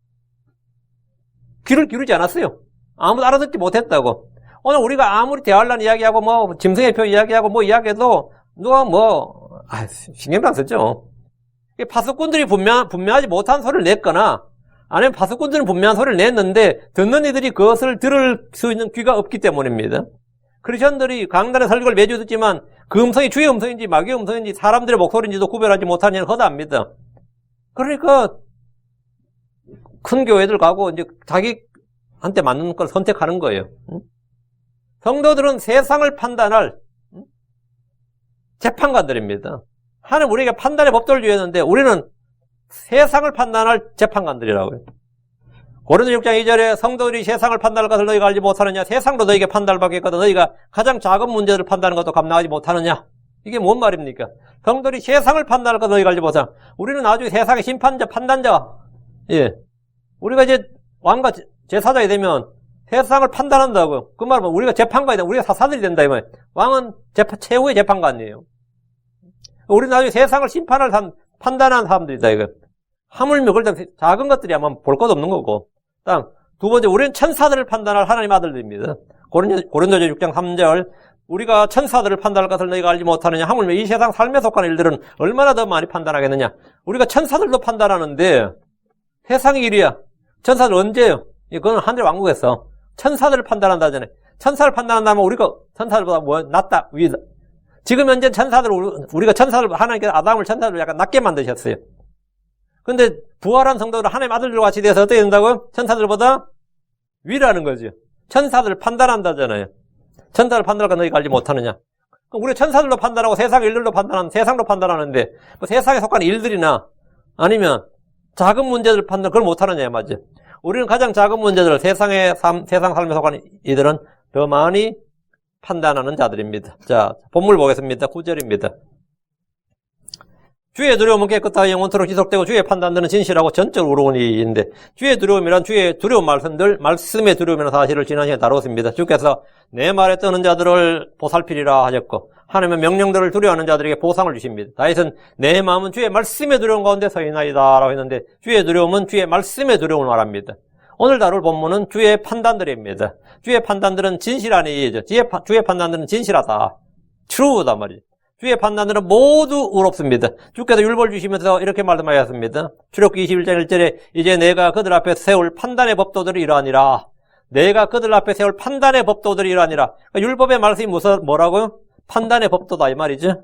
귀를 기울이지 않았어요. 아무도 알아듣지 못했다고. 오늘 우리가 아무리 대환란 이야기하고 뭐 짐승의 표 이야기하고 뭐 이야기해도 누가 뭐 신경도 안 쓰죠. 파수꾼들이 분명하지 못한 소리를 냈거나, 아니면 파수꾼들은 분명한 소리를 냈는데, 듣는 이들이 그것을 들을 수 있는 귀가 없기 때문입니다. 크리스천들이 강단의 설교를 매주 듣지만, 그 음성이 주의 음성인지 마귀의 음성인지 사람들의 목소리인지도 구별하지 못하는 일은 허다합니다. 그러니까, 큰 교회들 가고, 이제 자기한테 맞는 걸 선택하는 거예요. 성도들은 세상을 판단할 재판관들입니다. 하나님 우리에게 판단의 법도를 주었는데 우리는 세상을 판단할 재판관들이라고요. 고린도 6장 2절에 성도들이 세상을 판단할 것을 너희가 알지 못하느냐? 세상도 너희에게 판단을 받겠거든 너희가 가장 작은 문제를 판단하는 것도 감당하지 못하느냐? 이게 뭔 말입니까? 성도들이 세상을 판단할 것을 너희가 알지 못하느냐? 우리는 아주 세상의 심판자, 판단자. 예. 우리가 이제 왕과 제사장이 되면 세상을 판단한다고요. 그 말은 우리가 재판관이 되면 우리가 사사들이 된다 이 말이에요. 왕은 최후의 재판관이에요. 우리는 나중에 세상을 판단하는 사람들이다, 이거. 하물며, 그럴 작은 것들이 아마 볼 것 없는 거고. 다음, 두 번째, 우리는 천사들을 판단할 하나님 아들들입니다. 고린도전 6장 3절. 우리가 천사들을 판단할 것을 너희가 알지 못하느냐. 하물며 이 세상 삶에 속한 일들은 얼마나 더 많이 판단하겠느냐. 우리가 천사들도 판단하는데, 세상의 일이야. 천사들 언제요? 이거는 하늘 왕국에서. 천사들을 판단한다잖아요. 천사를 판단한다면 우리가 천사들보다 낫다, 위다. 지금 현재 우리가 하나님께서 아담을 천사들로 약간 낮게 만드셨어요. 근데 부활한 성도들은 하나님 아들들과 같이 돼서 어떻게 된다고요? 천사들보다 위라는 거죠. 천사들을 판단한다잖아요. 천사를 판단할까 너희가 알지 못하느냐. 그럼 우리가 천사들로 판단하고 세상 일들로 세상로 판단하는데, 뭐 세상에 속한 일들이나 아니면 작은 문제들 그걸 못하느냐, 맞죠? 우리는 가장 작은 문제들, 세상 삶에 속한 이들은 더 많이 판단하는 자들입니다. 자, 본문 보겠습니다. 9절입니다. 주의 두려움은 깨끗하여 영원토록 지속되고 주의 판단들은 진실하고 전적으로 우러운이인데 주의 두려움이란 주의 두려운 말씀의 두려움이라는 사실을 지난 시간에 다뤘습니다. 주께서 내 말에 떠는 자들을 보살피리라 하셨고 하나님의 명령들을 두려워하는 자들에게 보상을 주십니다. 다윗은 내 마음은 주의 말씀의 두려움 가운데 서 있나이다 라고 했는데 주의 두려움은 주의 말씀의 두려움을 말합니다. 오늘 다룰 본문은 주의 판단들입니다. 주의 판단들은 진실하니, 주의 판단들은 진실하다. true다 말이죠. 주의 판단들은 모두 의롭습니다. 주께서 율법을 주시면서 이렇게 말씀하셨습니다. 출애굽기 21장 1절에 이제 내가 그들 앞에 세울 판단의 법도들이 이러하니라. 내가 그들 앞에 세울 판단의 법도들이 이러하니라. 그러니까 율법의 말씀이 뭐라고요? 판단의 법도다 이 말이죠.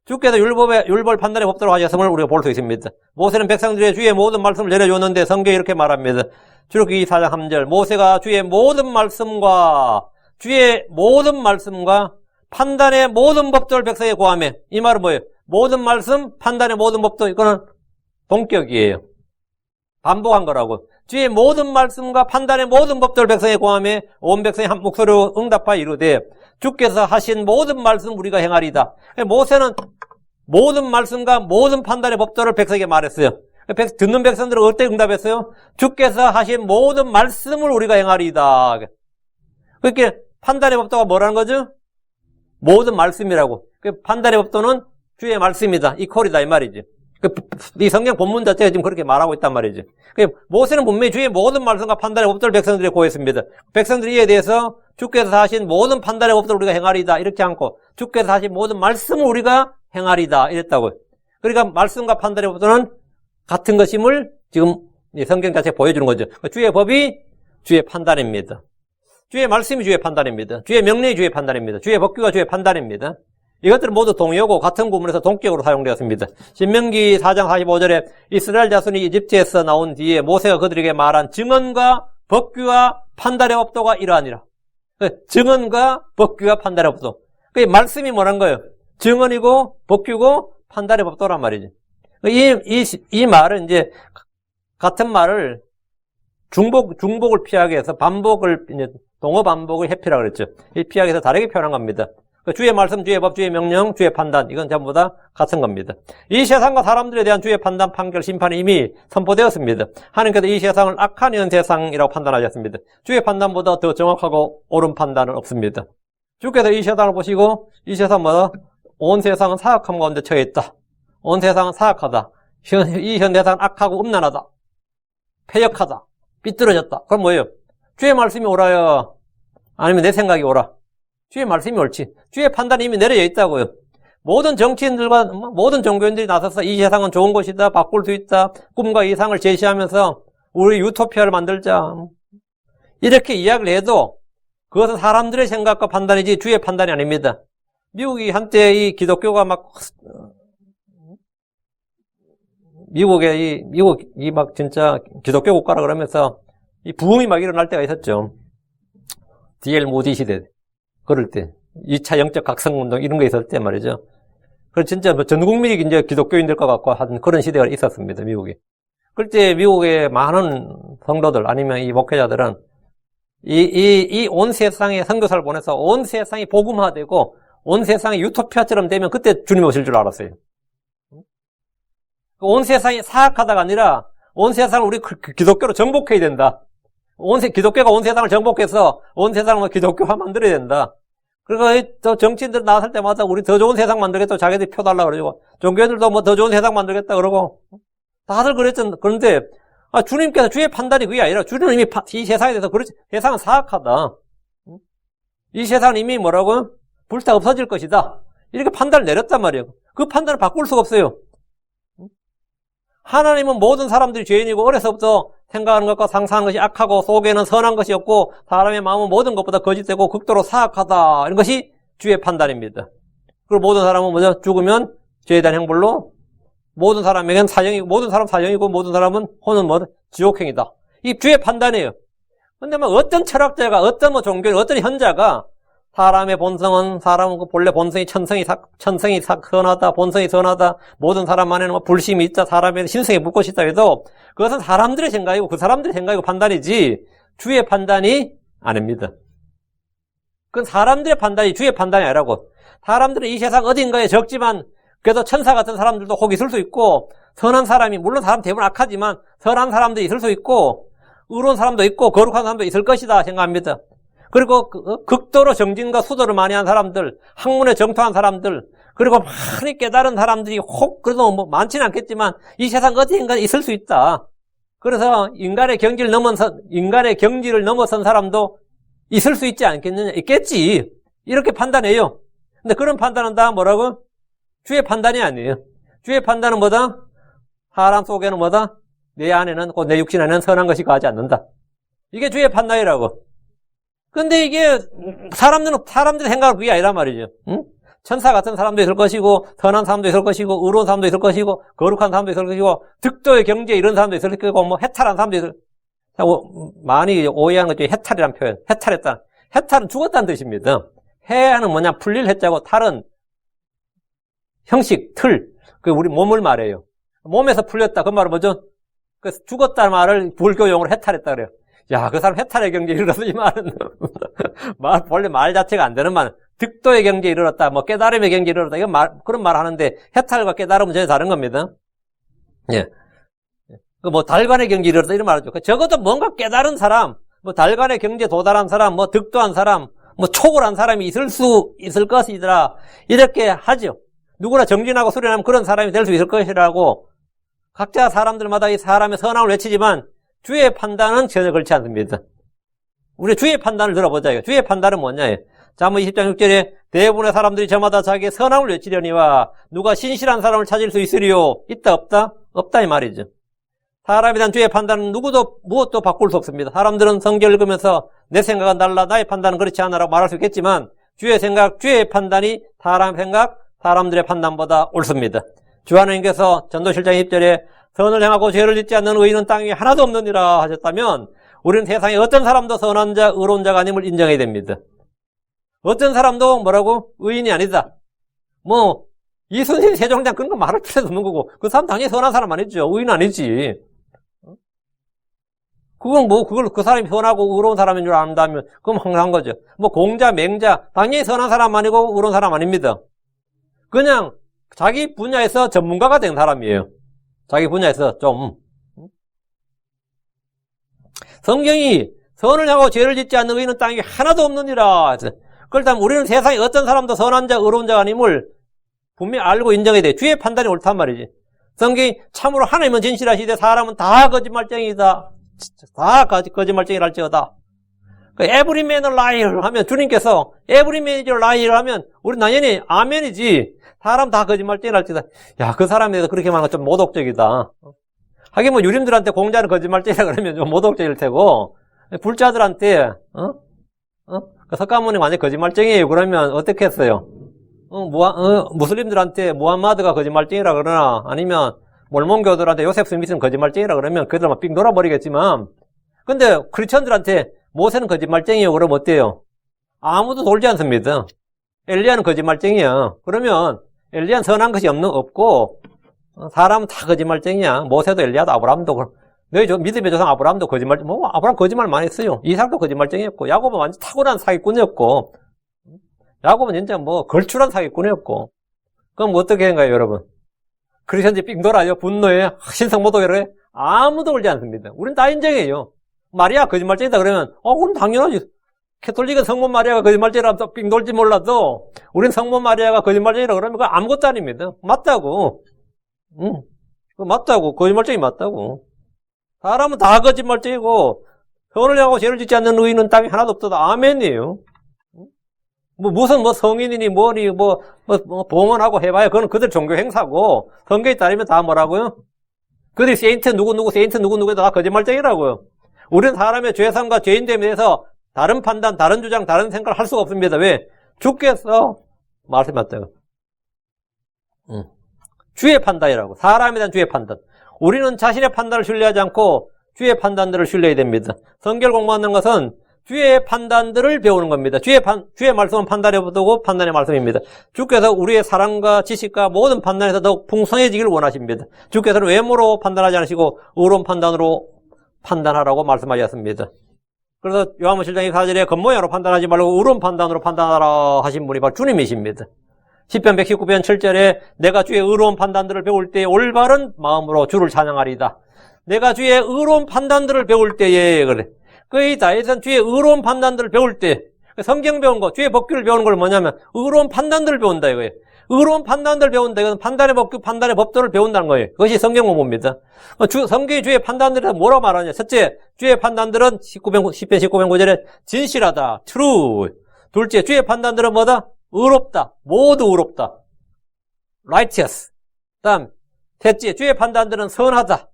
주께서 율법 판단의 법도로 하셨음을 우리가 볼 수 있습니다. 모세는 백성들의 주의 모든 말씀을 내려줬는데 성경이 이렇게 말합니다. 출애굽기 4장 3절 모세가 주의 모든 말씀과 판단의 모든 법도를 백성에게 고하며 이 말은 뭐예요? 모든 말씀, 판단의 모든 법도 이거는 동격이에요. 반복한 거라고. 주의 모든 말씀과 판단의 모든 법도를 백성에게 고하며 온 백성이 한 목소리로 응답하여 이르되 주께서 하신 모든 말씀 우리가 행하리이다. 모세는 모든 말씀과 모든 판단의 법도를 백성에게 말했어요. 듣는 백성들은 어떻게 응답했어요? 주께서 하신 모든 말씀을 우리가 행하리이다. 그렇게 판단의 법도가 뭐라는 거죠? 모든 말씀이라고. 판단의 법도는 주의 말씀이다. 이 콜이다 이 말이지. 이 성경 본문 자체가 지금 그렇게 말하고 있단 말이지. 모세는 분명히 주의 모든 말씀과 판단의 법도를 백성들에게 고했습니다. 백성들이 이에 대해서 주께서 하신 모든 판단의 법도를 우리가 행하리이다 이렇게 않고 주께서 하신 모든 말씀을 우리가 행하리이다 이랬다고요. 그러니까 말씀과 판단의 법도는 같은 것임을 지금 성경 자체가 보여주는 거죠. 주의 법이 주의 판단입니다. 주의 말씀이 주의 판단입니다. 주의 명령이 주의 판단입니다. 주의 법규가 주의 판단입니다. 이것들은 모두 동의어고 같은 구문에서 동격으로 사용되었습니다. 신명기 4장 45절에 이스라엘 자손이 이집트에서 나온 뒤에 모세가 그들에게 말한 증언과 법규와 판단의 법도가 이러하니라. 증언과 법규와 판단의 법도. 그 말씀이 뭐란 거예요? 증언이고 법규고 판단의 법도란 말이지. 이 말은 이제 같은 말을 중복을 피하기 위해서 동어 반복을 회피라고 그랬죠. 이 피하기 위해서 다르게 표현한 겁니다. 주의 말씀, 주의 법, 주의 명령, 주의 판단 이건 전부 다 같은 겁니다. 이 세상과 사람들에 대한 주의 판단, 판결, 심판이 이미 선포되었습니다. 하나님께서 이 세상을 악한 현 세상이라고 판단하셨습니다. 주의 판단보다 더 정확하고 옳은 판단은 없습니다. 주께서 이 세상을 보시고 이 세상마다 온 세상은 사악함 가운데 처해 있다. 온 세상은 사악하다. 이 현 세상은 악하고 음란하다. 패역하다. 삐뚤어졌다. 그럼 뭐예요? 주의 말씀이 옳아요? 아니면 내 생각이 옳아? 주의 말씀이 옳지. 주의 판단이 이미 내려져 있다고요. 모든 정치인들과 모든 종교인들이 나서서 이 세상은 좋은 곳이다, 바꿀 수 있다, 꿈과 이상을 제시하면서 우리 유토피아를 만들자. 이렇게 이야기를 해도 그것은 사람들의 생각과 판단이지 주의 판단이 아닙니다. 미국이 한때 이 기독교가 미국이 막 진짜 기독교 국가라 그러면서 이 부흥이 막 일어날 때가 있었죠. D.L. 모디 시대. 그럴 때. 2차 영적 각성운동 이런 거 있었을 때 말이죠. 그 진짜 전 국민이 이제 기독교인들과 갖고 한 그런 시대가 있었습니다, 미국이. 그때 미국의 많은 성도들 아니면 이 목회자들은 이 온 세상에 선교사를 보내서 온 세상이 복음화되고 온 세상이 유토피아처럼 되면 그때 주님 오실 줄 알았어요. 온 세상이 사악하다가 아니라 온 세상을 우리 기독교로 정복해야 된다. 기독교가 온 세상을 정복해서 온 세상을 기독교화 만들어야 된다. 그리고 또 정치인들 나설 때마다 우리 더 좋은 세상 만들겠다 자기들이 표 달라 그러고 종교인들도 뭐 더 좋은 세상 만들겠다 그러고 다들 그랬잖아. 그런데 주님께서 주의 판단이 그게 아니라 주님은 이미 이 세상에 대해서 그렇지 세상은 사악하다. 이 세상은 이미 뭐라고 불타 없어질 것이다. 이렇게 판단을 내렸단 말이에요. 그 판단을 바꿀 수가 없어요. 하나님은 모든 사람들이 죄인이고 어려서부터 생각하는 것과 상상하는 것이 악하고 속에는 선한 것이 없고 사람의 마음은 모든 것보다 거짓되고 극도로 사악하다. 이런 것이 주의 판단입니다. 그리고 모든 사람은 뭐죠? 죽으면 죄에 대한 형벌로 모든 사람에겐 사형이고 모든 사람 사형이고 모든 사람은 혼은 뭐 지옥행이다. 이 주의 판단이에요. 근데 뭐 어떤 철학자가 어떤 뭐 종교 어떤 현자가 사람의 본성은 사람은 본래 본성이 천성이 선하다, 본성이 선하다, 모든 사람 안에는 뭐 불심이 있다, 사람의 신성이 묻고 싶다 해도 그것은 사람들의 생각이고 그 사람들의 생각이고 판단이지 주의 판단이 아닙니다. 그건 사람들의 판단이 주의 판단이 아니라고. 사람들은 이 세상 어딘가에 적지만 그래도 천사 같은 사람들도 혹 있을 수 있고 선한 사람이 물론 사람 대부분 악하지만 선한 사람도 있을 수 있고 의로운 사람도 있고 거룩한 사람도 있을 것이다 생각합니다. 그리고 극도로 정진과 수도를 많이 한 사람들, 학문에 정통한 사람들, 그리고 많이 깨달은 사람들이 혹 그래도 뭐 많지는 않겠지만 이 세상 어디인가 있을 수 있다. 그래서 인간의 경지를 넘어선 사람도 있을 수 있지 않겠느냐? 있겠지. 이렇게 판단해요. 근데 그런 판단은 다 뭐라고? 주의 판단이 아니에요. 주의 판단은 뭐다? 사람 속에는 뭐다? 내 안에는, 곧 내 육신 안에는 선한 것이 가지 않는다. 이게 주의 판단이라고. 근데 이게 사람들의 생각은 그게 아니란 말이죠. 응? 천사 같은 사람도 있을 것이고 선한 사람도 있을 것이고 의로운 사람도 있을 것이고 거룩한 사람도 있을 것이고 득도의 경지에 이런 사람도 있을 것이고 뭐 해탈한 사람도 있을 많이 오해하는 것 중에 해탈이란 표현. 해탈했다. 해탈은 죽었다는 뜻입니다. 해는 뭐냐 풀릴 해자고 탈은 형식, 틀. 그 우리 몸을 말해요. 몸에서 풀렸다. 그 말은 뭐죠? 그 죽었다는 말을 불교용어로 해탈했다 그래요. 야, 그 사람 해탈의 경지에 이르렀어, 이 말은. 원래 말 자체가 안 되는 말. 득도의 경지에 이르렀다, 뭐 깨달음의 경지에 이르렀다, 그런 말 하는데, 해탈과 깨달음은 전혀 다른 겁니다. 예. 뭐, 달관의 경지에 이르렀다, 이런 말이죠. 적어도 뭔가 깨달은 사람, 뭐, 달관의 경지에 도달한 사람, 뭐, 득도한 사람, 뭐, 초월한 사람이 있을 것이더라. 이렇게 하죠. 누구나 정진하고 수련하면 그런 사람이 될 수 있을 것이라고, 각자 사람들마다 이 사람의 선함을 외치지만, 주의 판단은 전혀 그렇지 않습니다. 우리 주의 판단을 들어보자. 주의 판단은 뭐냐? 잠언 20장 6절에 대부분의 사람들이 저마다 자기의 선함을 외치려니와 누가 신실한 사람을 찾을 수 있으리요? 있다 없다? 없다 이 말이죠. 사람에 대한 주의 판단은 누구도 무엇도 바꿀 수 없습니다. 사람들은 성경 읽으면서 내 생각은 달라, 나의 판단은 그렇지 않아라고 말할 수 있겠지만 주의 생각, 주의 판단이 사람의 생각, 사람들의 판단보다 옳습니다. 주하나님께서 전도실장 20절에 선을 행하고 죄를 짓지 않는 의인은 땅 위에 하나도 없느니라 하셨다면 우리는 세상에 어떤 사람도 선한 자, 의로운 자가 아님을 인정해야 됩니다. 어떤 사람도 뭐라고? 의인이 아니다. 뭐 이순신 세종대왕 그런 거 말할 필요도 없는 거고 그 사람 당연히 선한 사람 아니죠. 의인 아니지. 그건 뭐 그걸 그 사람이 선하고 의로운 사람인 줄 안다면 그건 황당한 거죠. 뭐 공자, 맹자 당연히 선한 사람 아니고 의로운 사람 아닙니다. 그냥 자기 분야에서 전문가가 된 사람이에요. 자기 분야에서 좀. 성경이 선을 하고 죄를 짓지 않는 의인은 땅에 하나도 없느니라. 그렇다면 우리는 세상에 어떤 사람도 선한 자, 의로운 자가 아님을 분명히 알고 인정해야 돼. 주의 판단이 옳단 말이지. 성경이 참으로 하나님은 진실하시되 사람은 다 거짓말쟁이다. 다 거짓말쟁이랄지어다. every man a liar 하면 주님께서 every man is a liar 하면 우리 당연히 아멘이지. 사람 다 거짓말쟁이라 할지다. 야, 그 사람에 대해서 그렇게 말하는 건 좀 모독적이다. 하긴 뭐 유림들한테 공자는 거짓말쟁이라 그러면 좀 모독적일 테고 불자들한테 그 석가모니 완전 거짓말쟁이에요. 그러면 어떻게 했어요? 무슬림들한테 무함마드가 거짓말쟁이라 그러나 아니면 몰몬교들한테 요셉 스미스는 거짓말쟁이라 그러면 그들만 삥 돌아버리겠지만 근데 크리스천들한테 모세는 거짓말쟁이에요. 그러면 어때요? 아무도 돌지 않습니다. 엘리야는 거짓말쟁이야. 그러면 엘리야는 선한 것이 없고 사람은 다 거짓말쟁이야. 모세도 엘리야도 아브라함도 너희 믿음의 조상 아브라함도 아브라함 거짓말 많이 했어요. 이삭도 거짓말쟁이였고 야곱은 완전 탁월한 사기꾼이었고 야곱은 진짜 걸출한 사기꾼이었고 그럼 어떻게 한가요, 여러분? 크리스천들이 삥 돌아요. 분노에 신성모독이래. 아무도 울지 않습니다. 우린 다 인정해요. 마리아 거짓말쟁이다 그러면 그럼 당연하지. 캐톨릭은 성모 마리아가 거짓말쟁이라서 삥 돌지 몰라도 우린 성모 마리아가 거짓말쟁이라 그러면 그거 아무것도 아닙니다. 맞다고. 맞다고. 거짓말쟁이 맞다고. 사람은 다 거짓말쟁이고 선을 향하고 죄를 짓지 않는 의인은 땅에 하나도 없다. 아멘이에요. 무슨 성인이니 뭐니 봉헌하고 해봐야 그건 그들 종교 행사고 성경에 따르면 다 뭐라고요? 그들이 세인트 누구누구 다 거짓말쟁이라고요. 우리는 사람의 죄상과 죄인됨에 대해서 다른 판단, 다른 주장, 다른 생각을 할 수가 없습니다. 왜? 주께서 말씀하셨다고. 주의 판단이라고. 사람에 대한 주의 판단. 우리는 자신의 판단을 신뢰하지 않고 주의 판단들을 신뢰해야 됩니다. 성경을 공부하는 것은 주의 판단들을 배우는 겁니다. 주의 말씀은 판단의 보도고 판단의 말씀입니다. 주께서 우리의 사랑과 지식과 모든 판단에서 더욱 풍성해지길 원하십니다. 주께서는 외모로 판단하지 않으시고 의로운 판단으로 판단하라고 말씀하셨습니다. 그래서 요한복음 7장 24절에 겉모양으로 판단하지 말고 의로운 판단으로 판단하라 하신 분이 바로 주님이십니다. 시편 119편 7절에 내가 주의 의로운 판단들을 배울 때에 올바른 마음으로 주를 찬양하리이다. 내가 주의 의로운 판단들을 배울 때에 그래. 이 다윗은 주의 의로운 판단들을 배울 때 성경 배운 거, 주의 법규를 배우는 걸 뭐냐면 의로운 판단들을 배운다 이거예요. 의로운 판단들을 배운다. 이건 판단의 법규, 판단의 법도를 배운다는 거예요. 그것이 성경 공부입니다. 성경이 주의 판단들에 뭐라고 말하냐. 첫째, 주의 판단들은 시편 19편 9절에 진실하다, true. 둘째, 주의 판단들은 뭐다? 의롭다, 모두 의롭다, righteous. 다음, 셋째, 주의 판단들은 선하다.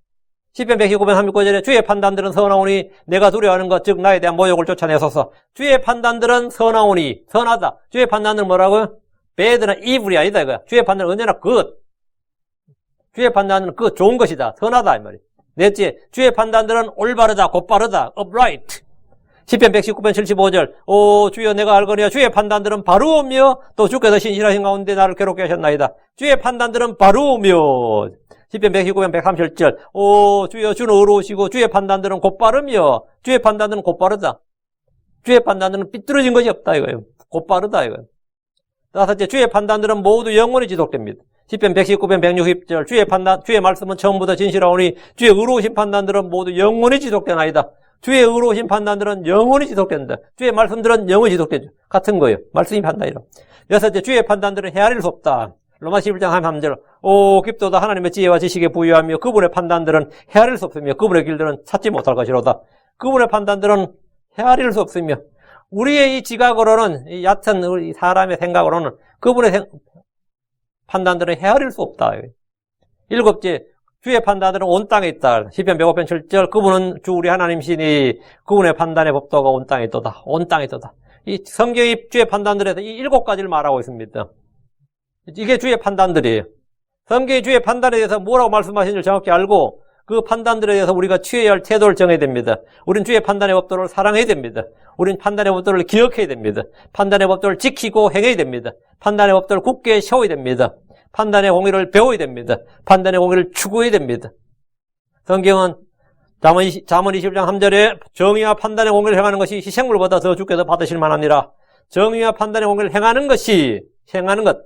시편 119편 39절에 주의 판단들은 선하오니 내가 두려워하는 것, 즉 나에 대한 모욕을 쫓아내소서. 주의 판단들은 선하오니, 선하다. 주의 판단들은 뭐라고요? bad나 evil이 아니다 이거야. 주의 판단은 언제나 good. 주의 판단은 그 좋은 것이다. 선하다 이 말이야. 넷째, 주의 판단들은 올바르다, 곧바르다, upright. 시편 119편 75절 오 주여 내가 알거니와 주의 판단들은 바로우며 또 주께서 신실하신 가운데 나를 괴롭게 하셨나이다. 주의 판단들은 바로우며. 시편 119편 130절 오 주여 주는 의로우시고 주의 판단들은 곧바르며. 주의 판단들은 곧바르다. 주의 판단들은 삐뚤어진 것이 없다 이거예요. 곧바르다 이거예요. 다섯째, 주의 판단들은 모두 영원히 지속됩니다. 시편 119편 160절 주의 말씀은 처음부터 진실하오니 주의 의로우신 판단들은 모두 영원히 지속되나이다. 주의 의로우신 판단들은 영원히 지속된다. 주의 말씀들은 영원히 지속되죠. 같은 거예요. 말씀이 판단이라. 여섯째, 주의 판단들은 헤아릴 수 없다. 로마 11장 3절 오 깊도다 하나님의 지혜와 지식에 부유하며 그분의 판단들은 헤아릴 수 없으며 그분의 길들은 찾지 못할 것이로다. 그분의 판단들은 헤아릴 수 없으며 우리의 이 지각으로는 이 얕은 우리 사람의 생각으로는 그분의 판단들은 헤아릴 수 없다. 일곱째, 주의 판단들은 온 땅에 있다. 시편 105편 7절 그분은 주 우리 하나님이시니 그분의 판단의 법도가 온 땅에 있도다. 온 땅에 있도다. 이 성경이 주의 판단들에서 이 7가지를 말하고 있습니다. 이게 주의 판단들이에요. 성경이 주의 판단에 대해서 뭐라고 말씀하시는지 정확히 알고 그 판단들에 대해서 우리가 취해야 할 태도를 정해야 됩니다. 우린 주의 판단의 법도를 사랑해야 됩니다. 우린 판단의 법도를 기억해야 됩니다. 판단의 법도를 지키고 행해야 됩니다. 판단의 법도를 굳게 세워야 됩니다. 판단의 공의를 배워야 됩니다. 판단의 공의를 추구해야 됩니다. 성경은 잠언 20장 3절에 정의와 판단의 공의를 행하는 것이 희생물보다 더 주께서 받으실 만하니라. 정의와 판단의 공의를 행하는 것이 행하는 것.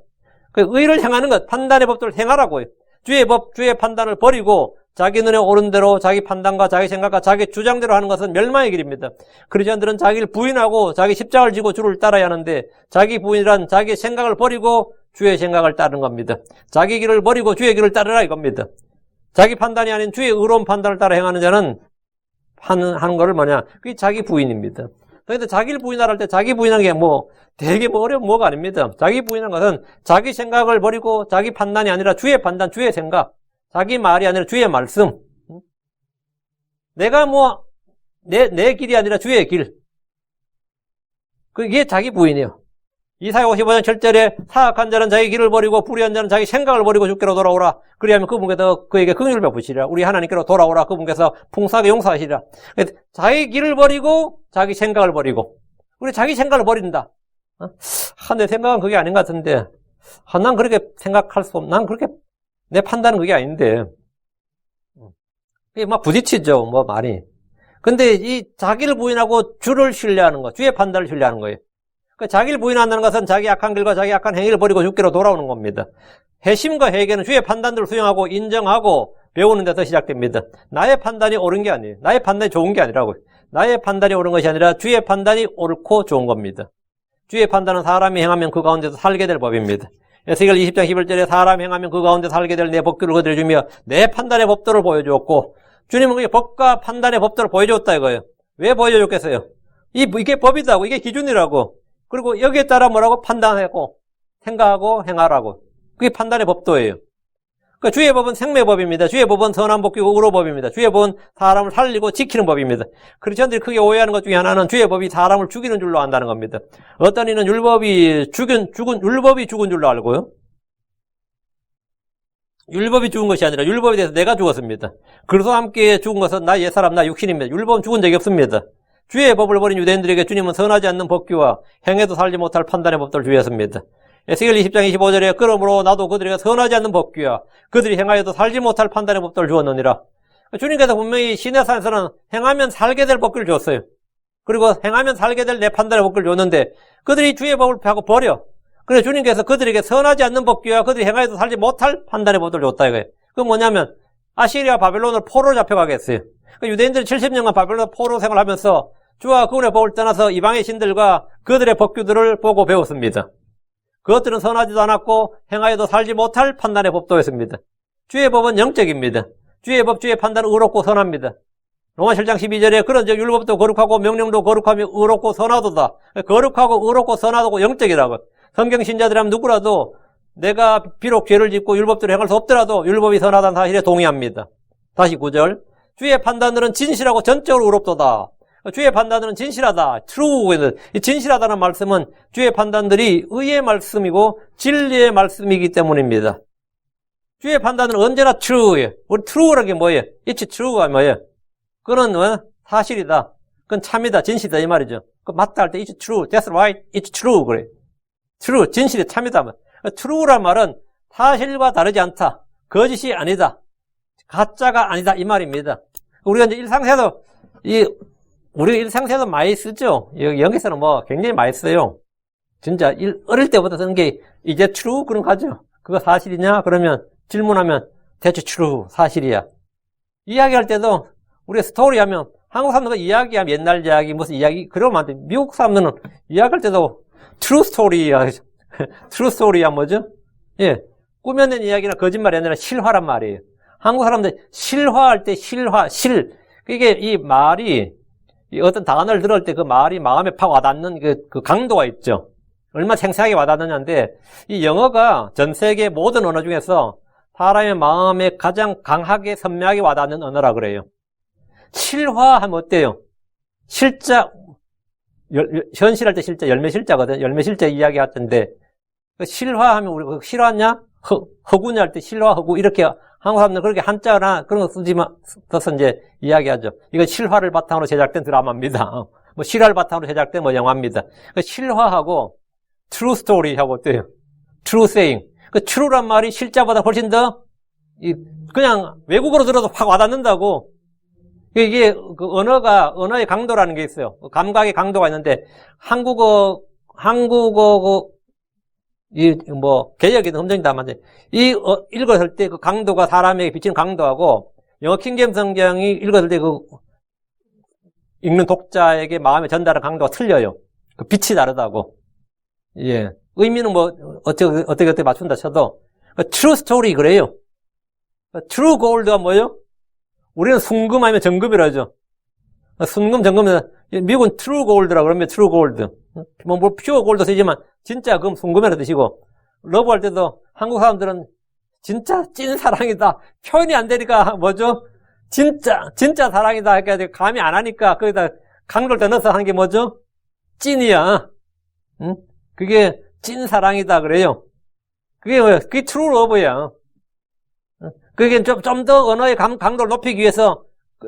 그 의를 행하는 것, 판단의 법도를 행하라고요. 주의 법, 주의 판단을 버리고 자기 눈에 오른 대로 자기 판단과 자기 생각과 자기 주장대로 하는 것은 멸망의 길입니다. 크리스천들은 자기를 부인하고 자기 십자가를 지고 주를 따라야 하는데 자기 부인이란 자기 생각을 버리고 주의 생각을 따르는 겁니다. 자기 길을 버리고 주의 길을 따르라 이겁니다. 자기 판단이 아닌 주의 의로운 판단을 따라 행하는 자는 하는 거를 뭐냐? 그게 자기 부인입니다. 그런데 자기를 부인하라 할 때 자기 부인하는 게 되게 어려운 뭐가 아닙니다. 자기 부인하는 것은 자기 생각을 버리고 자기 판단이 아니라 주의 판단, 주의 생각, 자기 말이 아니라 주의 말씀. 내가 내 길이 아니라 주의 길. 그게 자기 부인이에요. 이사야 55장 7절에 사악한 자는 자기 길을 버리고 불의한 자는 자기 생각을 버리고 주께로 돌아오라. 그리하면 그분께서 그에게 긍휼을 베푸시리라. 우리 하나님께로 돌아오라. 그분께서 풍성하게 용서하시리라. 자기 길을 버리고 자기 생각을 버리고. 우리 자기 생각을 버린다. 내 생각은 그게 아닌 것 같은데. 난 그렇게 생각할 수 난 그렇게 내 판단은 그게 아닌데. 그게 막 부딪히죠. 말이. 근데 이 자기를 부인하고 주를 신뢰하는 거, 주의 판단을 신뢰하는 거예요. 자기를 부인한다는 것은 자기 악한 길과 자기 악한 행위를 버리고 주께로 돌아오는 겁니다. 회심과 회개는 주의 판단들을 수용하고 인정하고 배우는 데서 시작됩니다. 나의 판단이 옳은 게 아니에요. 나의 판단이 좋은 게 아니라고요. 나의 판단이 옳은 것이 아니라 주의 판단이 옳고 좋은 겁니다. 주의 판단은 사람이 행하면 그 가운데서 살게 될 법입니다. 에스겔 20장 11절에 사람이 행하면 그 가운데 살게 될 내 법규를 그들에 주며 내 판단의 법도를 보여주었고, 주님은 그게 법과 판단의 법도를 보여줬다 이거예요. 왜 보여줬겠어요? 이게 법이다고, 이게 기준이라고. 그리고 여기에 따라 뭐라고 판단하고 생각하고 행하라고. 그게 판단의 법도예요. 그러니까 주의 법은 생명법입니다. 주의 법은 선한 법이고 의로법입니다. 주의 법은 사람을 살리고 지키는 법입니다. 크리스천들이 크게 오해하는 것 중에 하나는 주의 법이 사람을 죽이는 줄로 안다는 겁니다. 어떤 이는 율법이 죽은 줄로 알고요. 율법이 죽은 것이 아니라 율법에 대해서 내가 죽었습니다. 그리스도와 함께 죽은 것은 나 옛사람, 나 육신입니다. 율법은 죽은 적이 없습니다. 주의 법을 버린 유대인들에게 주님은 선하지 않는 법규와 행해도 살지 못할 판단의 법도를 주셨습니다. 에스겔 20장 25절에 그러므로 나도 그들에게 선하지 않는 법규와 그들이 행하여도 살지 못할 판단의 법도를 주었느니라. 주님께서 분명히 시내산에서는 행하면 살게 될 법규를 줬어요. 그리고 행하면 살게 될 내 판단의 법규를 줬는데 그들이 주의 법을 하고 버려. 그래서 주님께서 그들에게 선하지 않는 법규와 그들이 행하여도 살지 못할 판단의 법도를 줬다 이거예요. 그건 뭐냐면 아시리아 바벨론을 포로로 잡혀가게 했어요. 유대인들이 70년간 바벨론 포로 생활하면서 주와 그분의 법을 떠나서 이방의 신들과 그들의 법규들을 보고 배웠습니다. 그것들은 선하지도 않았고 행하여도 살지 못할 판단의 법도였습니다. 주의 법은 영적입니다. 주의 법, 주의 판단은 의롭고 선합니다. 로마 7장 12절에 그런즉 율법도 거룩하고 명령도 거룩하며 의롭고 선하도다. 거룩하고 의롭고 선하고 영적이라고. 성경 신자들이라면 누구라도 내가 비록 죄를 짓고 율법대로 행할 수 없더라도 율법이 선하다는 사실에 동의합니다. 다시 9절. 주의 판단들은 진실하고 전적으로 의롭도다. 주의 판단들은 진실하다. true. 이 진실하다는 말씀은 주의 판단들이 의의 말씀이고 진리의 말씀이기 때문입니다. 주의 판단은 언제나 true예요. 우리 true라는 게 뭐예요? It's true가 뭐예요? 그건 사실이다. 그건 참이다. 진실이다. 이 말이죠. 그 맞다 할 때 it's true. That's right. It's true. 그래. true. 진실이 참이다. true란 말은 사실과 다르지 않다. 거짓이 아니다. 가짜가 아니다. 이 말입니다. 우리가 이제 일상생활도 우리가 일상생활도 많이 쓰죠. 여기서는 굉장히 많이 써요. 진짜 어릴 때부터 쓰는 게 이제 true 그런 거 하죠. 그거 사실이냐? 그러면 질문하면 that's true. 사실이야. 이야기할 때도 우리가 스토리 하면 한국 사람들은 이야기하면 옛날 이야기 무슨 이야기 그러면 안 돼. 미국 사람들은 이야기할 때도 true story야. true story야 뭐죠? 예. 꾸며낸 이야기나 거짓말이 아니라 실화란 말이에요. 한국 사람들 실화할 때 그게 이 말이 어떤 단어를 들을 때 그 말이 마음에 팍 와닿는 그 강도가 있죠. 얼마나 생생하게 와닿느냐인데 이 영어가 전 세계 모든 언어 중에서 사람의 마음에 가장 강하게 선명하게 와닿는 언어라 그래요. 실화하면 어때요? 실자 현실할 때 실자 열매 실자거든. 열매 실자 이야기 하던데 실화하면 우리 실화냐? 허구냐 할 때 실화 허구 이렇게 한국 사람들은 그렇게 한자나 그런 거 써서 이제 이야기하죠. 이거 실화를 바탕으로 제작된 드라마입니다. 실화를 바탕으로 제작된 영화입니다. 실화하고 true story하고 어때요? true saying. true란 말이 실자보다 훨씬 더 그냥 외국어로 들어도 확 와닿는다고. 이게 언어의 강도라는 게 있어요. 감각의 강도가 있는데 한국어 개혁이든 음정이든 다 맞아요. 읽었을 때 그 강도가 사람에게 비치는 강도하고 영어 킹제임스 성경이 읽었을 때 읽는 독자에게 마음에 전달하는 강도가 틀려요. 그 빛이 다르다고. 예. 의미는 어떻게 맞춘다 쳐도 true story 그래요. true gold가 뭐예요? 우리는 순금 아니면 정금이라 하죠. 순금, 정금은, 미국은 트루 골드라고 그러면 트루 골드. 뭐 퓨어 골드 쓰지만, 진짜 금, 순금이라는 뜻이고, 러브 할 때도 한국 사람들은 진짜 찐 사랑이다. 표현이 안 되니까, 뭐죠? 진짜 사랑이다. 그러니까 감이 안 하니까, 거기다 강조를 더 넣어서 하는 게 뭐죠? 찐이야. 응? 그게 찐 사랑이다. 그래요. 그게 뭐야? 그게 트루 러브야. 그게 좀 더 언어의 강도를 높이기 위해서,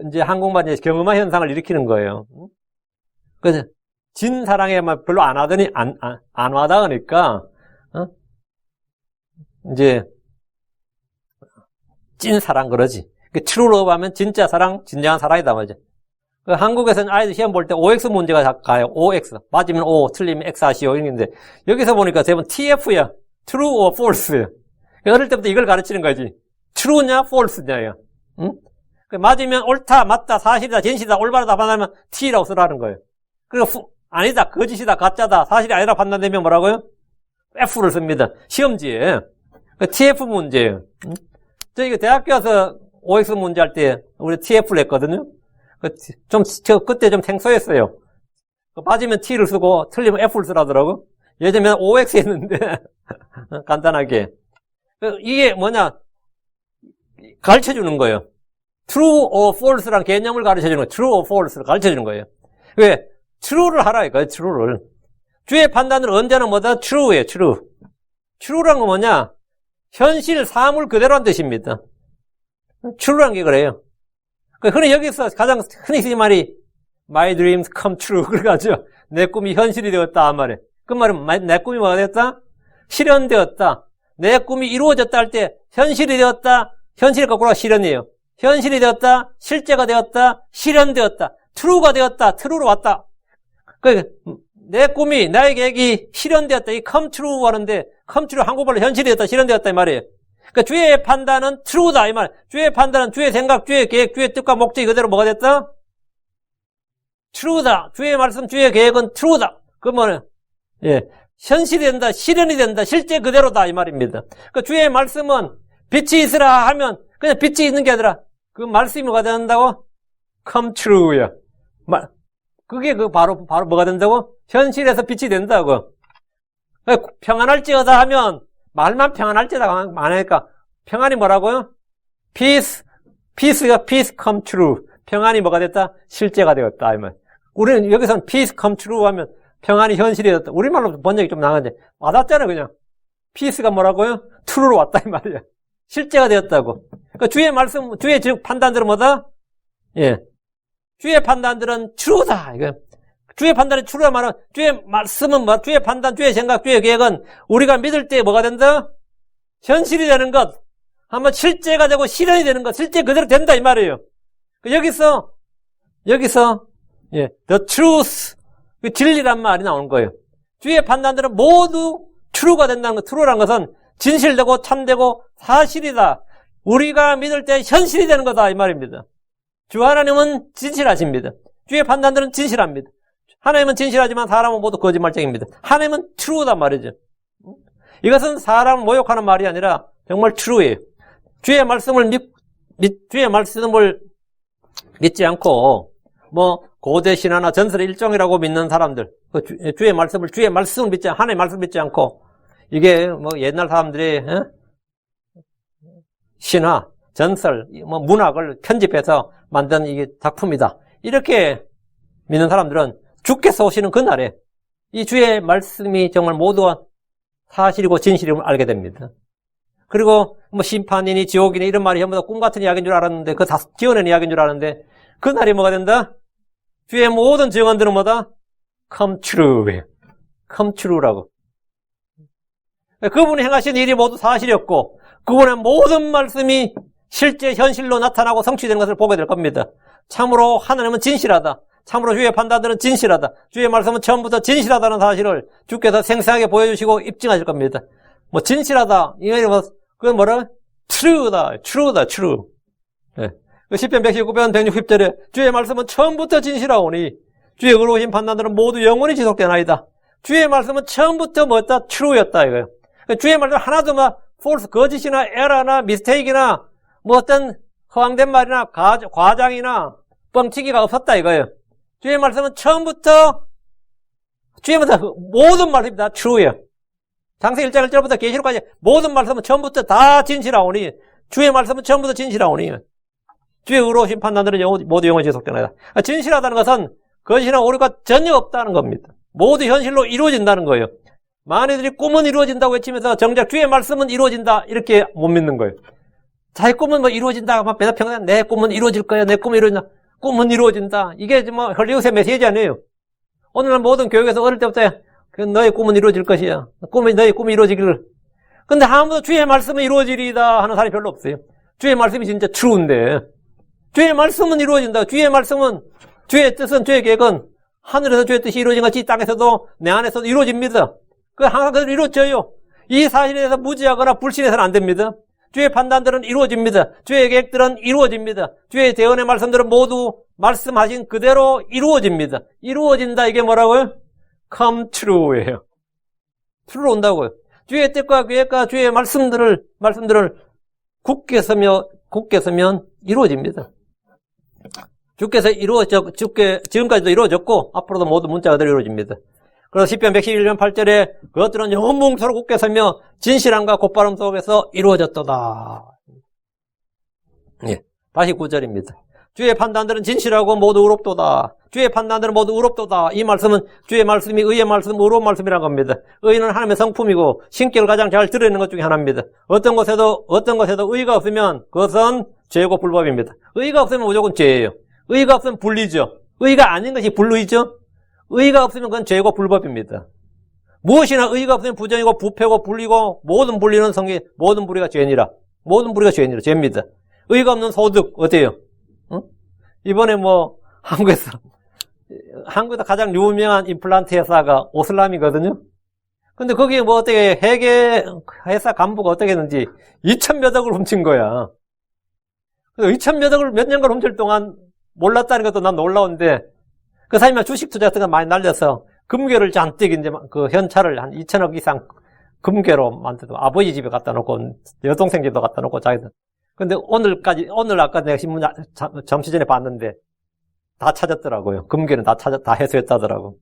이제 한국말의 경음화 현상을 일으키는 거예요. 그래서 진 사랑에만 별로 안 하더니 안 와닿으니까 이제 찐 사랑 그러지. 트루 러브 하면 진짜 사랑, 진정한 사랑이다 말이죠. 한국에서는 아이들 시험 볼 때 OX 문제가 가요. OX. 맞으면 O, 틀리면 X 하시오. 이런데 여기서 보니까 대부분 TF야. True or false. 어릴 때부터 이걸 가르치는 거지. True냐, false냐야. 응? 맞으면 옳다, 맞다, 사실이다, 진실이다, 올바르다 판단하면 T라고 쓰라는 거예요. 그리고 아니다, 거짓이다, 가짜다, 사실이 아니라 판단되면 뭐라고요? F를 씁니다. 시험지에. TF 문제예요. 저희가 대학교 와서 OX 문제 할 때 우리 TF를 했거든요. 그때 좀 생소했어요. 맞으면 T를 쓰고 틀리면 F를 쓰라더라고. 예전에는 OX 했는데 간단하게. 이게 뭐냐? 가르쳐 주는 거예요. True or false라는 개념을 가르쳐 주는 거예요. True or false를 가르쳐 주는 거예요. 왜? True를 하라 이거예요. True를. 주의 판단은 언제나 뭐다? True예요. True. True란 건 뭐냐? 현실, 사물 그대로 한 뜻입니다. True란 게 그래요. 흔히 여기서 가장 흔히 쓰는 말이 My dreams come true. 그래가지고 내 꿈이 현실이 되었다 한 말이에요. 그 말은 내 꿈이 뭐가 됐다? 실현되었다. 내 꿈이 이루어졌다 할 때 현실이 되었다. 현실이 거꾸로 실현이에요. 현실이 되었다. 실제가 되었다. 실현되었다. true가 되었다. true로 왔다. 내 꿈이, 나의 계획이 실현되었다. 이 come true 하는데 come true 한국말로 현실이 되었다. 실현되었다 이 말이에요. 그러니까 주의 판단은 true다 이 말. 주의 판단은 주의 생각, 주의 계획, 주의 뜻과 목적이 그대로 뭐가 됐다? true다. 주의 말씀, 주의 계획은 true다. 그 뭐는 예, 현실이 된다, 실현이 된다, 실제 그대로다 이 말입니다. 그러니까 주의 말씀은 빛이 있으라 하면 그냥 빛이 있는 게 아니라 그 말씀이 뭐가 된다고? come true야. 그게 바로 뭐가 된다고? 현실에서 빛이 된다고. 평안할지어다 하면 말만 평안할지어다 많으니까 평안이 뭐라고요? peace가 peace come true. 평안이 뭐가 됐다? 실제가 되었다 이 말. 우리는 여기서는 peace come true 하면 평안이 현실이 되었다. 우리말로 번역이 좀 나가는데 와닿잖아 그냥. peace가 뭐라고요? true로 왔다 이 말이야. 실제가 되었다고. 그러니까 주의 말씀, 주의 판단들은 뭐다? 예. 주의 판단들은 true다. 이거. 주의 판단이 true란 말은 주의 말씀은 뭐, 주의 판단, 주의 생각, 주의 계획은 우리가 믿을 때 뭐가 된다? 현실이 되는 것. 한번 실제가 되고 실현이 되는 것. 실제 그대로 된다 이 말이에요. 여기서 예, the truth, 진리란 말이 나오는 거예요. 주의 판단들은 모두 true가 된다는 것. true란 것은 진실되고 참되고 사실이다. 우리가 믿을 때 현실이 되는 거다 이 말입니다. 주 하나님은 진실하십니다. 주의 판단들은 진실합니다. 하나님은 진실하지만 사람은 모두 거짓말쟁입니다. 하나님은 true다 말이죠. 이것은 사람을 모욕하는 말이 아니라 정말 true예요. 주의 말씀을 믿지 않고 뭐 고대 신화나 전설의 일종이라고 믿는 사람들, 주의 말씀을 믿지 않고 하나님의 말씀을 믿지 않고 이게 뭐 옛날 사람들이 신화, 전설, 뭐 문학을 편집해서 만든 이게 작품이다. 이렇게 믿는 사람들은 주께서 오시는 그날에 이 주의 말씀이 정말 모두가 사실이고 진실임을 알게 됩니다. 그리고 뭐 심판이니 지옥이니 이런 말이 전부 다 꿈 같은 이야기인 줄 알았는데 그거 다 지어낸 이야기인 줄 알았는데 그날이 뭐가 된다? 주의 모든 증언들은 뭐다? come true. come true라고. 그분이 행하신 일이 모두 사실이었고 그분의 모든 말씀이 실제 현실로 나타나고 성취되는 것을 보게 될 겁니다. 참으로 하나님은 진실하다. 참으로 주의 판단들은 진실하다. 주의 말씀은 처음부터 진실하다는 사실을 주께서 생생하게 보여주시고 입증하실 겁니다. 뭐 진실하다 이 말이 뭐 그건 뭐라? true다. true. 네. 시편 119편 160절에 주의 말씀은 처음부터 진실하오니 주의 의로우신 판단들은 모두 영원히 지속되나이다. 주의 말씀은 처음부터 뭐였다? true였다 이거예요. 주의 말씀 하나도 막 false, 거짓이나 error나 mistake이나 뭐 어떤 허황된 말이나 과장이나 뻥치기가 없었다 이거예요. 주의 말씀은 처음부터 모든 말씀이 다 true예요. 창세기 1장 1절부터 계시록까지 모든 말씀은 처음부터 다 진실하오니 주의 말씀은 처음부터 진실하오니 주의 의로우신 판단들은 모두 영원히 지속되나이다. 진실하다는 것은 거짓이나 오류가 전혀 없다는 겁니다. 모두 현실로 이루어진다는 거예요. 많이들이 꿈은 이루어진다고 외치면서 정작 주의 말씀은 이루어진다 이렇게 못 믿는 거예요. 자기 꿈은 뭐 이루어진다 막 매달 평생 내 꿈은 이루어질 거야. 내 꿈은 이루어진다. 꿈은 이루어진다. 이게 뭐 헐리우드의 메시지 아니에요. 오늘날 모든 교육에서 어릴 때부터 너의 꿈은 이루어질 것이야. 너의 꿈이 이루어지기를. 근데 아무도 주의 말씀은 이루어지리다 하는 사람이 별로 없어요. 주의 말씀이 진짜 true인데 주의 말씀은 이루어진다. 주의 말씀은 주의 뜻은 주의 계획은 하늘에서 주의 뜻이 이루어진 것이 땅에서도 내 안에서도 이루어집니다. 항상 그대로 이루어져요. 이 사실에 대해서 무지하거나 불신해서는 안 됩니다. 주의 판단들은 이루어집니다. 주의 계획들은 이루어집니다. 주의 대언의 말씀들은 모두 말씀하신 그대로 이루어집니다. 이루어진다 이게 뭐라고요? come true예요. true로 온다고요. 주의 뜻과 계획과 주의 말씀들을 굳게 서면 이루어집니다. 주께서 지금까지도 이루어졌고 앞으로도 모두 문자 그대로 이루어집니다. 그래서 시편 111편 8절에 그것들은 영원무궁토록 굳게 서며 진실함과 곧바름 속에서 이루어졌도다. 예, 다시 9절입니다. 주의 판단들은 진실하고 모두 의롭도다. 주의 판단들은 모두 의롭도다. 이 말씀은 주의 말씀이 의의 말씀, 의로운 말씀이라는 겁니다. 의는 하나님의 성품이고 신격을 가장 잘 드러내는 것 중에 하나입니다. 어떤 것에도 의가 없으면 그것은 죄고 불법입니다. 의가 없으면 무조건 죄예요. 의가 없으면 불리죠. 의가 아닌 것이 불의죠. 의가 없으면 그건 죄고 불법입니다. 무엇이나 의가 없으면 부정이고 부패고 불리고 모든 불리는 모든 불의가 죄니라. 모든 불의가 죄입니다. 의가 없는 소득 어때요? 응? 이번에 한국에서 가장 유명한 임플란트 회사가 오슬람이거든요. 근데 거기에 어떻게 회사 간부가 어떻게 했는지 2,000몇 억을 훔친 거야. 2,000몇 억을 몇 년간 훔칠 동안 몰랐다는 것도 난 놀라운데 그 사람이 주식 투자 같은 거 많이 날려서 금괴를 잔뜩 이제 그 현찰을 한 2,000억 이상 금괴로 만들고 아버지 집에 갖다 놓고 여동생 집도 갖다 놓고 자기들. 근데 오늘 아까 내가 신문 잠시 전에 봤는데 다 찾았더라고요. 금괴는 다 해소했다더라고.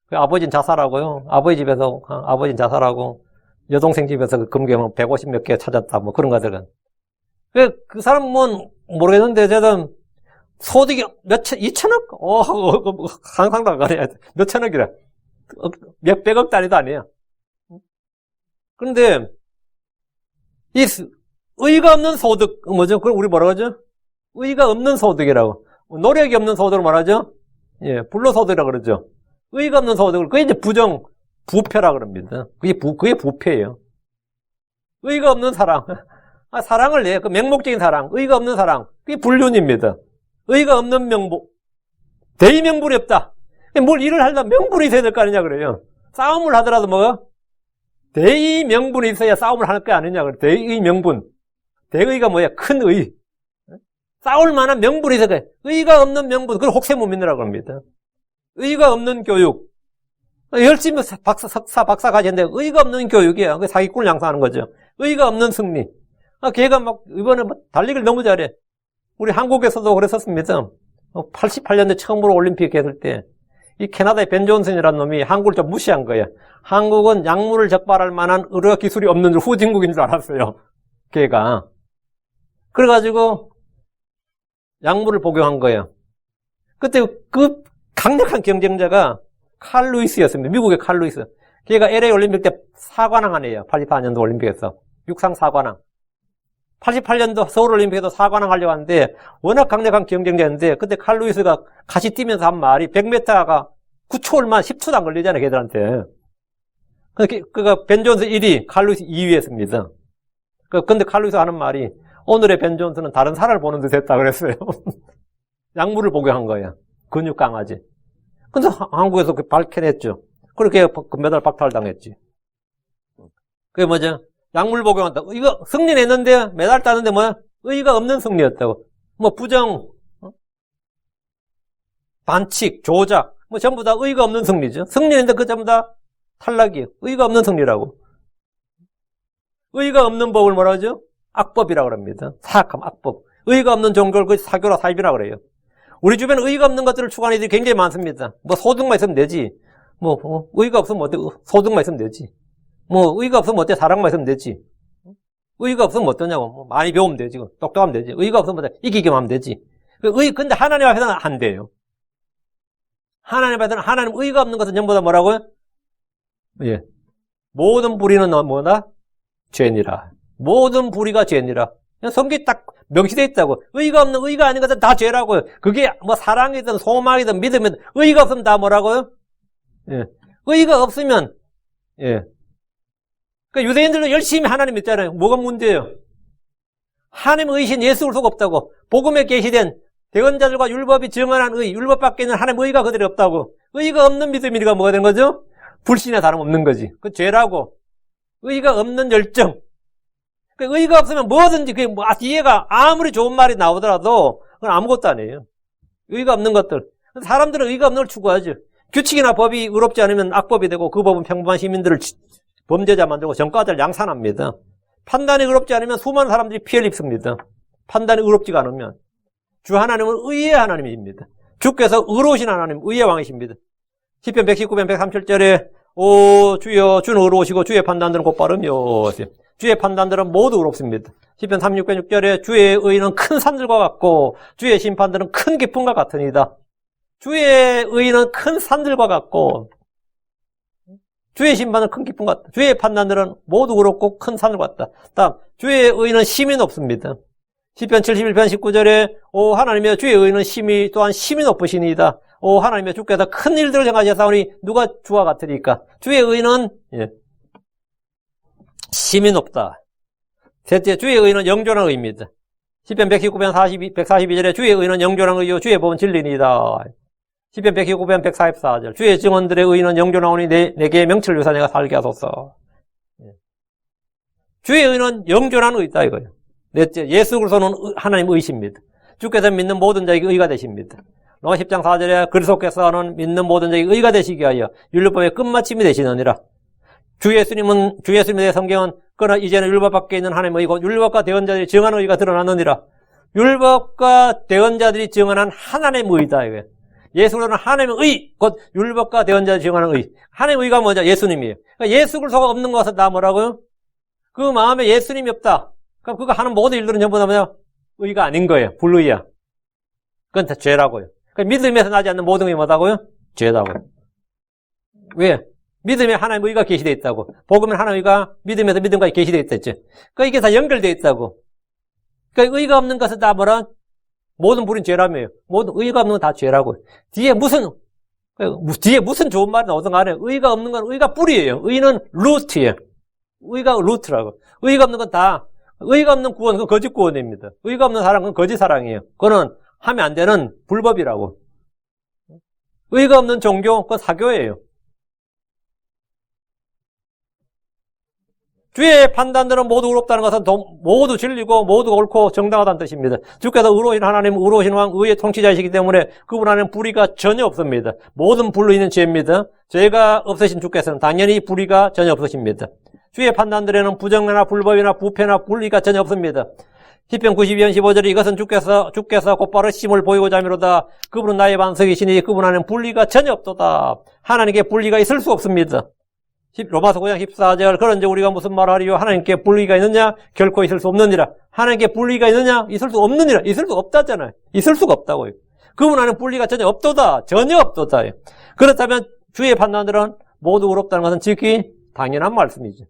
그 아버지는 자살하고요. 아버지는 자살하고 여동생 집에서 그 금괴 150 몇 개 찾았다 그런 거들은. 그 사람은 모르겠는데 저는 소득이 2,000억? 상상도 안 가네. 몇천억이라. 몇백억 단위도 아니에요. 그런데, 의가 없는 소득, 뭐죠? 그걸 우리 뭐라고 하죠? 의가 없는 소득이라고. 노력이 없는 소득을 말하죠? 예, 불로소득이라고 그러죠. 의가 없는 소득을, 그게 이제 부패라 그럽니다. 그게 부패예요. 의가 없는 사랑. 사랑을 내, 그 맹목적인 사랑, 의가 없는 사랑. 그게 불륜입니다. 의가 없는 명분. 대의명분이 없다. 뭘 일을 하려면 명분이 있어야 될 거 아니냐 그래요. 싸움을 하더라도 대의명분이 있어야 싸움을 할 거 아니냐 그래요. 대의명분. 대의가 뭐야? 큰 의. 싸울 만한 명분이 있어야 돼. 의가 없는 명분. 그걸 혹세 못 믿느라고 합니다. 의가 없는 교육. 열심히 석사, 박사 가졌는데 의가 없는 교육이야. 그게 사기꾼을 양성하는 거죠. 의가 없는 승리. 걔가 이번에 달리기를 너무 잘해. 우리 한국에서도 그랬었습니다. 88년도에 처음으로 올림픽 했을 때, 이 캐나다의 벤 존슨이라는 놈이 한국을 좀 무시한 거예요. 한국은 약물을 적발할 만한 의료 기술이 없는 줄 후진국인 줄 알았어요. 걔가. 그래가지고, 약물을 복용한 거예요. 그때 그 강력한 경쟁자가 칼 루이스였습니다. 미국의 칼 루이스. 걔가 LA 올림픽 때 사관왕 하네요. 84년도 올림픽에서. 육상 사관왕. 88년도 서울올림픽에도 사관왕 하려고 하는데 워낙 강력한 경쟁자였는데 그때 칼 루이스가 같이 뛰면서 한 말이 100m가 9초 얼마 10초도 안 걸리잖아요. 걔들한테. 그러니까 벤 존슨 1위, 칼 루이스 2위 했습니다. 근데 칼 루이스가 하는 말이 오늘의 벤 존슨은 다른 사람을 보는 듯 했다 그랬어요. 약물을 복용한 거예요. 근육 강아지. 근데 한국에서 밝혀냈죠. 그렇게 금메달 박탈당했지. 그게 뭐죠? 약물 복용한다. 이거 승리했는데 메달 따는데 의의가 없는 승리였다고. 부정, 반칙, 조작, 전부 다 의의가 없는 승리죠. 승리했는데 그 전부 다 탈락이에요. 의의가 없는 승리라고. 의의가 없는 법을 뭐라 하죠? 악법이라고 합니다. 사악함, 악법. 의의가 없는 종교를 그 사교라 사입이라고 그래요. 우리 주변에 의의가 없는 것들을 추구하는 이들이 굉장히 많습니다. 뭐 소득만 있으면 되지. 의의가 없으면 어때? 소득만 있으면 되지. 의의가 없으면 어때? 사랑만 있으면 되지. 의의가 없으면 어떠냐고. 많이 배우면 되지. 똑똑하면 되지. 의의가 없으면 어때? 이기기만 하면 되지. 근데 하나님 앞에서는 안 돼요. 하나님 앞에서는 하나님 의의가 없는 것은 전부 다 뭐라고요? 예. 모든 불의는 뭐다? 죄니라. 모든 불의가 죄니라. 성경이 딱 명시되어 있다고. 의의가 없는 의의가 아닌 것은 다 죄라고요. 그게 뭐 사랑이든 소망이든 믿음이든 의의가 없으면 다 뭐라고요? 예. 의의가 없으면 예. 그러니까 유대인들도 열심히 하나님 믿잖아요. 뭐가 문제예요? 하나님 의신 예수 그리스도가 없다고. 복음에 계시된 대언자들과 율법이 증언한 의, 율법 밖에 있는 하나님 의의가 그들이 없다고. 의의가 없는 믿음이니까 뭐가 되는 거죠? 불신이나 다름없는 거지. 그 죄라고. 의의가 없는 열정. 의의가 없으면 뭐든지 그게 뒤에가 아무리 좋은 말이 나오더라도 그건 아무것도 아니에요. 의의가 없는 것들. 사람들은 의의가 없는 걸 추구하죠. 규칙이나 법이 의롭지 않으면 악법이 되고 그 법은 평범한 시민들을 범죄자 만들고 전과자를 양산합니다. 판단이 의롭지 않으면 수많은 사람들이 피해를 입습니다. 판단이 의롭지가 않으면. 주 하나님은 의의 하나님이십니다. 주께서 의로우신 하나님, 의의 왕이십니다. 시편 119편 137절에 오 주여 주는 의로우시고 주의 판단들은 곧바르며 주의 판단들은 모두 의롭습니다. 시편 36편 6절에 주의 의는 큰 산들과 같고 주의 심판들은 큰 깊음과 같으니이다. 주의 의는 큰 산들과 같고 주의 심판은 큰 깊음 같다. 주의 판단들은 모두 의롭고 큰 산들과 같다. 다음 주의 의는 심이 높습니다. 시편 71편 19절에 오 하나님이여 주의 의는 심이 또한 심이 높으시니이다. 오 하나님이여 주께서 큰 일들을 행하셨사오니 누가 주와 같으리까. 주의 의는 심이 높다. 셋째 주의 의는 영존한 의입니다. 시편 119편 142절에 주의 의는 영존한 의요 주의 법은 진리니이다. 시편 119편 144절 주의 증언들의 의는 영존하오니 내게 명철을 위해서 내가 살게 하소서. 주의 의는 영존한 의다 이거예요. 넷째 예수 그리스도는 하나님 의십니다. 주께서 믿는 모든 자에게 의가 되십니다. 로마 10장 4절에 그리스도께서는 믿는 모든 자에게 의가 되시기 위하여 율법의 끝마침이 되시느니라. 주 예수님에 대해 성경은 그러나 이제는 율법 밖에 있는 하나님의 의고 율법과 대언자들이 증언한 의가 드러나느니라. 율법과 대언자들이 증언한 하나님의 의다 이거예요. 예수 그리스도는 하나님의 의, 곧 율법과 대언자들이 증언한 의. 하나님의 의가 뭐냐? 예수님이에요. 그러니까 예수 그리스도가 없는 것은 다 뭐라고요? 그 마음에 예수님이 없다. 그럼 그거 하는 모든 일들은 전부 다 뭐냐? 의가 아닌 거예요. 불의야. 그건 다 죄라고요. 그러니까 믿음에서 나지 않는 모든 게 뭐다고요? 죄다고요. 왜? 믿음에 하나님의 의가 계시되어 있다고. 복음에 하나님의 의가 믿음에서 믿음까지 계시되어 있다 했죠. 그러니까 이게 다 연결되어 있다고. 그러니까 의가 없는 것은 다 뭐라? 모든 불은 죄라며요. 모든 의가 없는 건 다 죄라고요. 뒤에 무슨 좋은 말이 나오든 간에 의가 없는 건 의가 뿌리예요. 의는 루트예요. 의가 루트라고. 의가 없는 건 다 의가 없는 구원, 그건 거짓 구원입니다. 의가 없는 사랑, 그건 거짓 사랑이에요. 그거는 하면 안 되는 불법이라고. 의가 없는 종교, 그건 사교예요. 주의 판단들은 모두 의롭다는 것은 모두 진리고 모두 옳고 정당하다는 뜻입니다. 주께서 의로우신 하나님, 의로우신 왕, 의의 통치자이시기 때문에 그분 안에는 불의가 전혀 없습니다. 모든 불의는 죄입니다. 죄가 없으신 주께서는 당연히 불의가 전혀 없으십니다. 주의 판단들에는 부정이나 불법이나 부패나 불의가 전혀 없습니다. 시편 92편 15절에 이것은 주께서 곧바로 심을 보이고자 함이로다. 그분은 나의 반석이시니 그분 안에는 불의가 전혀 없도다. 하나님께 불의가 있을 수 없습니다. 로마서 9장 14절 그런즉 우리가 무슨 말하리요? 하나님께 불의가 있느냐? 결코 있을 수 없느니라. 하나님께 불의가 있느냐? 있을 수 없느니라. 있을 수 없다잖아요. 있을 수가 없다고요. 그분 안에는 불의가 전혀 없도다. 전혀 없도다. 그렇다면 주의 판단들은 모두 의롭다는 것은 지극히 당연한 말씀이죠.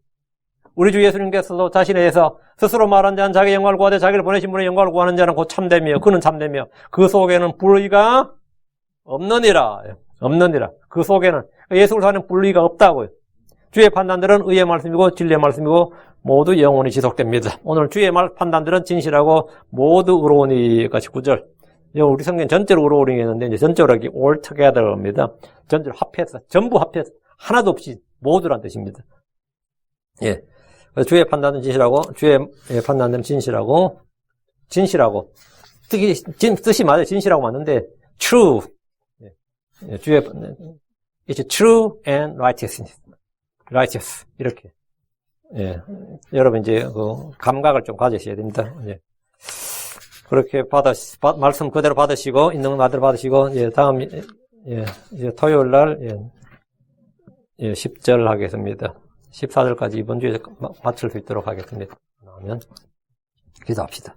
우리 주 예수님께서도 자신에 대해서 스스로 말한 자는 자기 영광을 구하되 자기를 보내신 분의 영광을 구하는 자는 곧 참되며 그는 참되며 그 속에는 불의가 없느니라. 없느니라. 그 속에는 예수를 사는 불의가 없다고요. 주의 판단들은 의의 말씀이고 진리의 말씀이고 모두 영원히 지속됩니다. 오늘 주의 판단들은 진실하고 모두 의로우니 같이 9절. 우리 성경 전체로 의로우니 했는데 이제 전체로 이렇게 all together입니다. 전체로 합해서 전부 합해서 하나도 없이 모두란 뜻입니다. 예. 주의 판단은 진실하고 주의 판단은 진실하고 뜻이 맞아요. 진실하고 맞는데 true. 예. 주의 it's true and righteous 이렇게. 예. 여러분 이제 그 감각을 좀 가지셔야 됩니다. 예. 그렇게 말씀 그대로 받으시고, 있는 말대로 받으시고, 예, 다음, 이제 토요일 날, 10절 하겠습니다. 14절까지 이번 주에 마칠 수 있도록 하겠습니다. 그러면, 기도합시다.